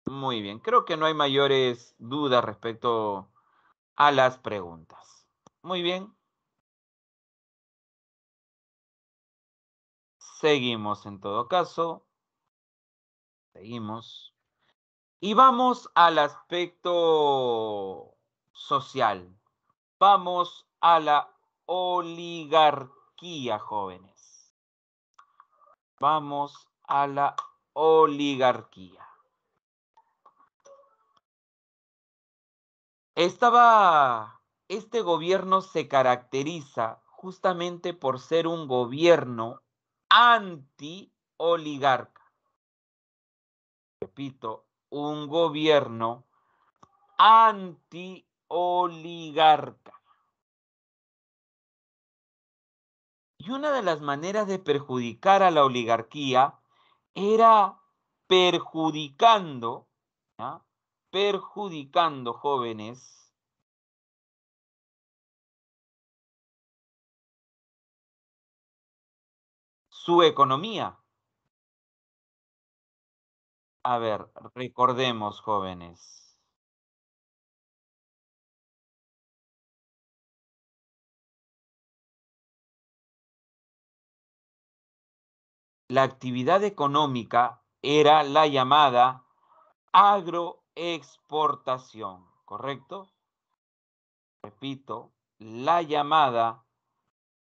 Muy bien, creo que no hay mayores dudas respecto a las preguntas. Muy bien, seguimos en todo caso. Seguimos. Y vamos al aspecto social. Vamos a la oligarquía, jóvenes. Vamos a la oligarquía. Este gobierno se caracteriza justamente por ser un gobierno anti-oligarca. Repito, un gobierno anti-oligarca. Y una de las maneras de perjudicar a la oligarquía era perjudicando, ¿ya? Perjudicando, jóvenes, su economía. A ver, recordemos, jóvenes. La actividad económica era la llamada agroexportación, ¿correcto? Repito, la llamada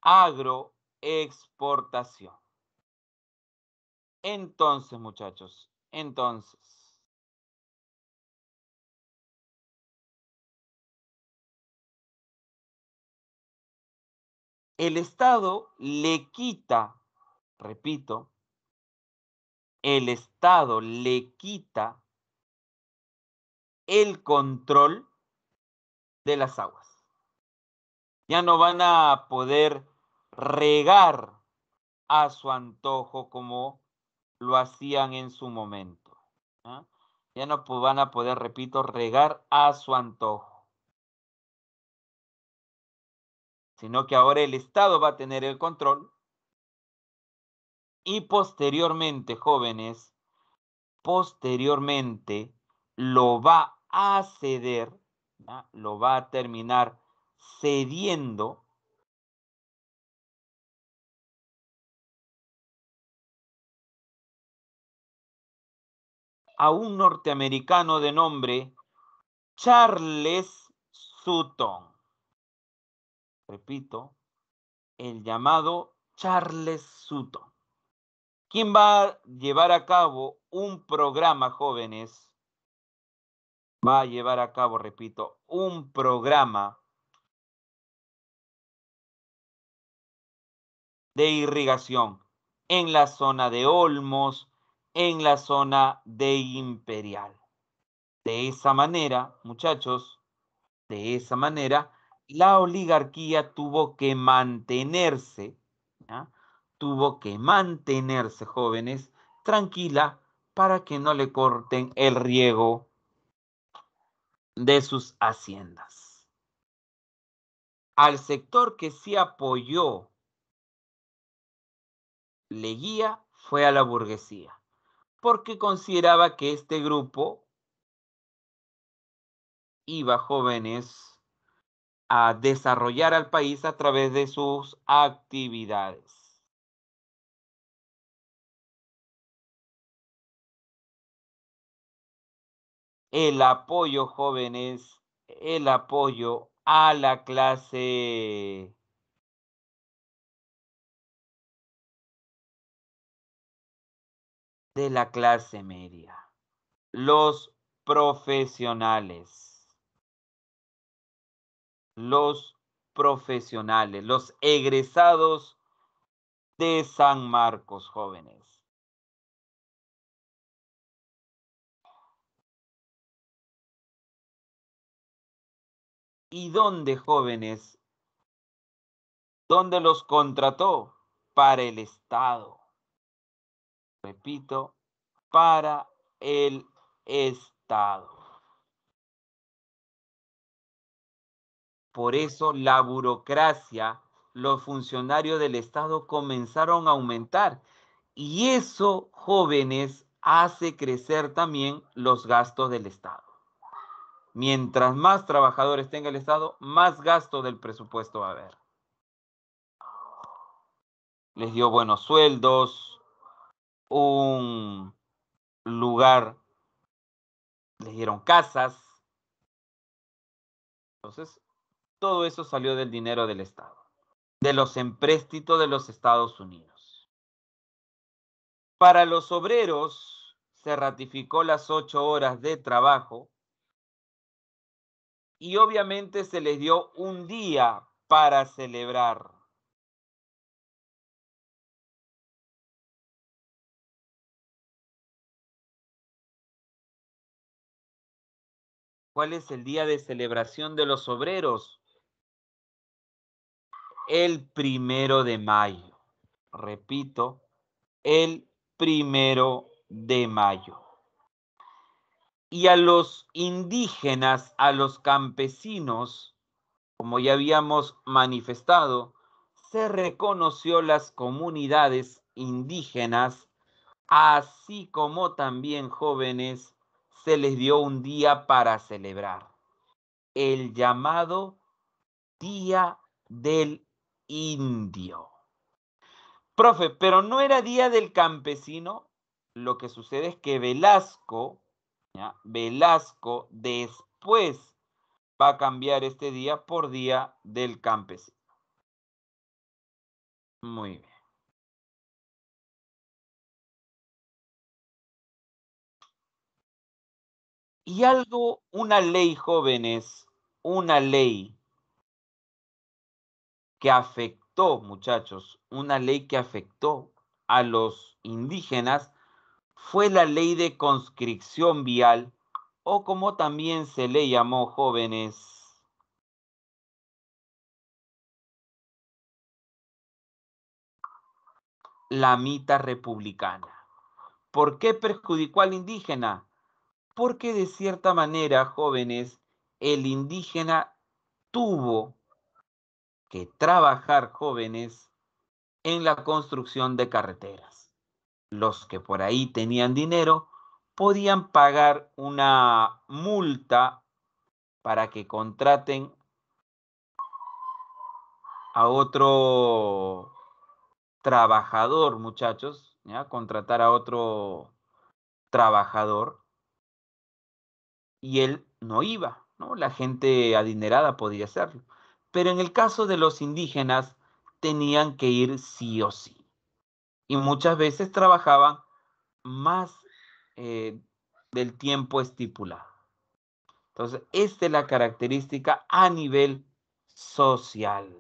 agroexportación. Entonces, muchachos, el Estado le quita, repito, el Estado le quita el control de las aguas. Ya no van a poder regar a su antojo como lo hacían en su momento. ¿Ah? Ya no van a poder, repito, regar a su antojo, sino que ahora el Estado va a tener el control y posteriormente, jóvenes, posteriormente lo va a ceder, ¿ya? Lo va a terminar cediendo a un norteamericano de nombre Charles Sutton. Repito, el llamado Charles Sutton, quien va a llevar a cabo un programa, jóvenes, va a llevar a cabo, repito, un programa de irrigación en la zona de Olmos, en la zona de Imperial. De esa manera, muchachos, de esa manera, la oligarquía tuvo que mantenerse, ¿ya? Tuvo que mantenerse, jóvenes, tranquila para que no le corten el riego de sus haciendas. Al sector que sí apoyó Leguía fue a la burguesía, porque consideraba que este grupo iba, jóvenes, a desarrollar al país a través de sus actividades. El apoyo, jóvenes, el apoyo a la clase de la clase media, los profesionales, los profesionales, los egresados de San Marcos, jóvenes. ¿Y dónde, jóvenes? ¿Dónde los contrató? Para el Estado. Repito, para el Estado. Por eso la burocracia, los funcionarios del Estado comenzaron a aumentar. Y eso, jóvenes, hace crecer también los gastos del Estado. Mientras más trabajadores tenga el Estado, más gasto del presupuesto va a haber. Les dio buenos sueldos, un lugar, les dieron casas. Entonces, todo eso salió del dinero del Estado, de los empréstitos de los Estados Unidos. Para los obreros se ratificó las 8 horas de trabajo y obviamente se les dio un día para celebrar. ¿Cuál es el día de celebración de los obreros? El 1 de mayo. Repito, el 1 de mayo. Y a los indígenas, a los campesinos, como ya habíamos manifestado, se reconoció las comunidades indígenas, así como también jóvenes, se les dio un día para celebrar, el llamado Día del Indio. Profe, pero no era Día del Campesino. Lo que sucede es que Velasco, ¿ya? Velasco después va a cambiar este día por Día del Campesino. Muy bien. Y algo, una ley, jóvenes, una ley que afectó afectó, muchachos, una ley que afectó a los indígenas fue la ley de conscripción vial, o como también se le llamó, jóvenes, la mita republicana. ¿Por qué perjudicó al indígena? Porque de cierta manera, jóvenes, el indígena tuvo que trabajar, jóvenes, en la construcción de carreteras. Los que por ahí tenían dinero podían pagar una multa para que contraten a otro trabajador, muchachos, ¿ya? Contratar a otro trabajador y él no iba, ¿no? La gente adinerada podía hacerlo. Pero en el caso de los indígenas, tenían que ir sí o sí. Y muchas veces trabajaban más eh, del tiempo estipulado. Entonces, esta es la característica a nivel social.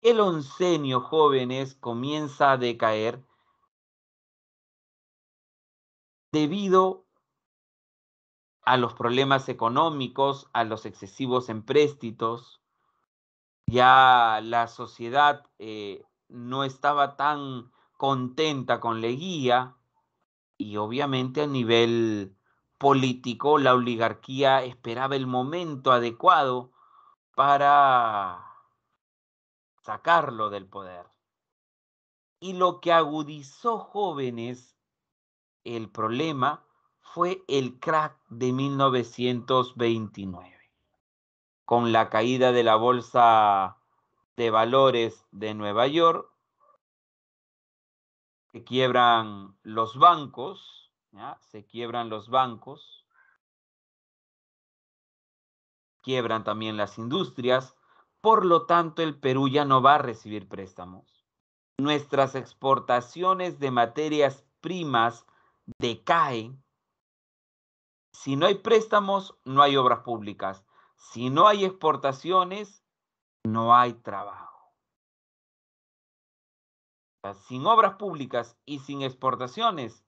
El oncenio, jóvenes, comienza a decaer debido a los problemas económicos, a los excesivos empréstitos. Ya la sociedad no estaba tan contenta con Leguía y obviamente a nivel político la oligarquía esperaba el momento adecuado para sacarlo del poder. Y lo que agudizó, jóvenes, el problema fue el crack de 1929, con la caída de la bolsa de valores de Nueva York, se quiebran los bancos, ¿ya? Se quiebran los bancos, quiebran también las industrias, por lo tanto el Perú ya no va a recibir préstamos. Nuestras exportaciones de materias primas decaen. Si no hay préstamos, no hay obras públicas. Si no hay exportaciones, no hay trabajo. Sin obras públicas y sin exportaciones,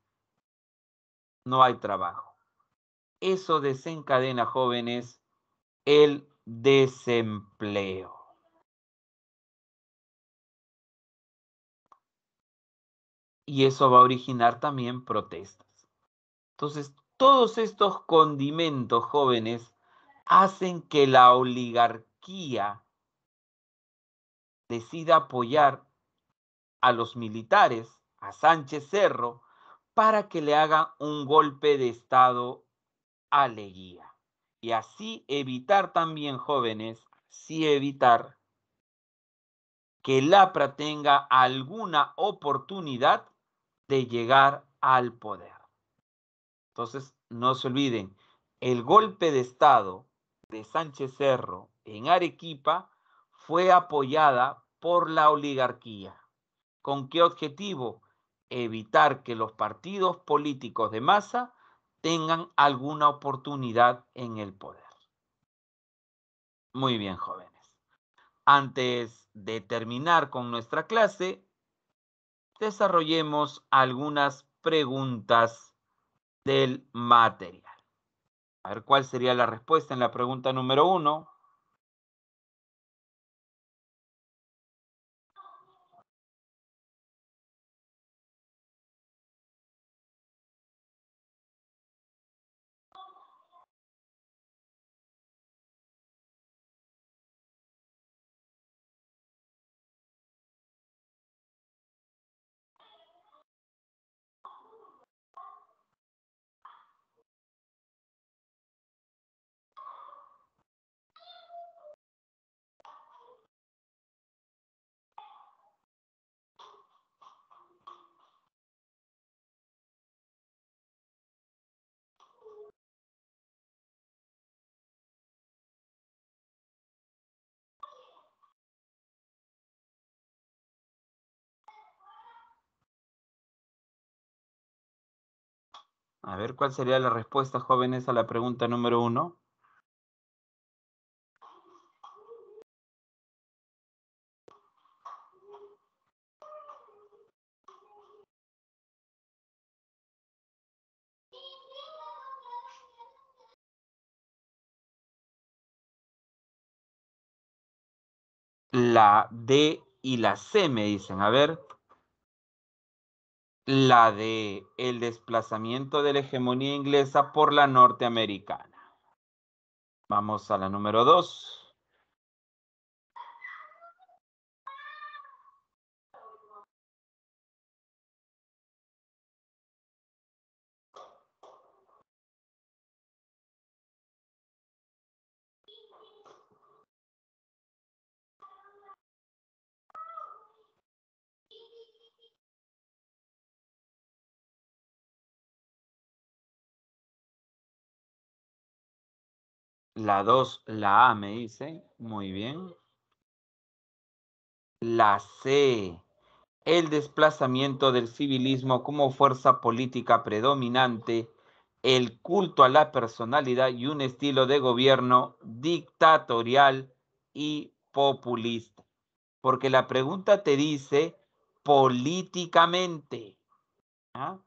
no hay trabajo. Eso desencadena, jóvenes, el desempleo. Y eso va a originar también protestas. Entonces, todos estos condimentos, jóvenes, hacen que la oligarquía decida apoyar a los militares, a Sánchez Cerro, para que le hagan un golpe de Estado a Leguía. Y así evitar también, jóvenes, sí evitar que el APRA tenga alguna oportunidad de llegar al poder. Entonces, no se olviden, el golpe de Estado de Sánchez Cerro en Arequipa fue apoyada por la oligarquía. ¿Con qué objetivo? Evitar que los partidos políticos de masa tengan alguna oportunidad en el poder. Muy bien, jóvenes. Antes de terminar con nuestra clase, desarrollemos algunas preguntas del material. A ver cuál sería la respuesta en la pregunta número 1. A ver cuál sería la respuesta, jóvenes, a la pregunta número 1. La D y la C me dicen. A ver. La D, el desplazamiento de la hegemonía inglesa por la norteamericana. Vamos a la número 2. La 2, la A me dice. Muy bien. La C, el desplazamiento del civilismo como fuerza política predominante, el culto a la personalidad y un estilo de gobierno dictatorial y populista. Porque la pregunta te dice políticamente. ¿Ah?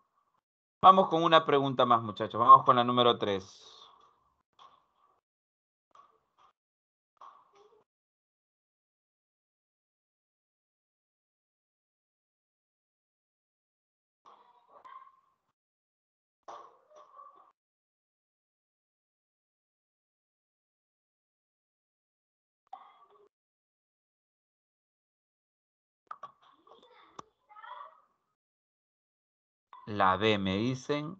Vamos con una pregunta más, muchachos. Vamos con la número 3. La B me dicen.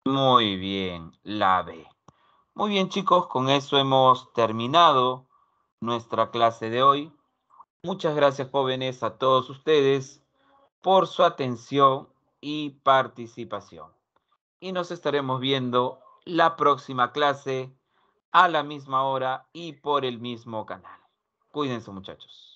Muy bien, la B. Muy bien, chicos, con eso hemos terminado nuestra clase de hoy. Muchas gracias, jóvenes, a todos ustedes por su atención y participación. Y nos estaremos viendo la próxima clase a la misma hora y por el mismo canal. Cuídense, muchachos.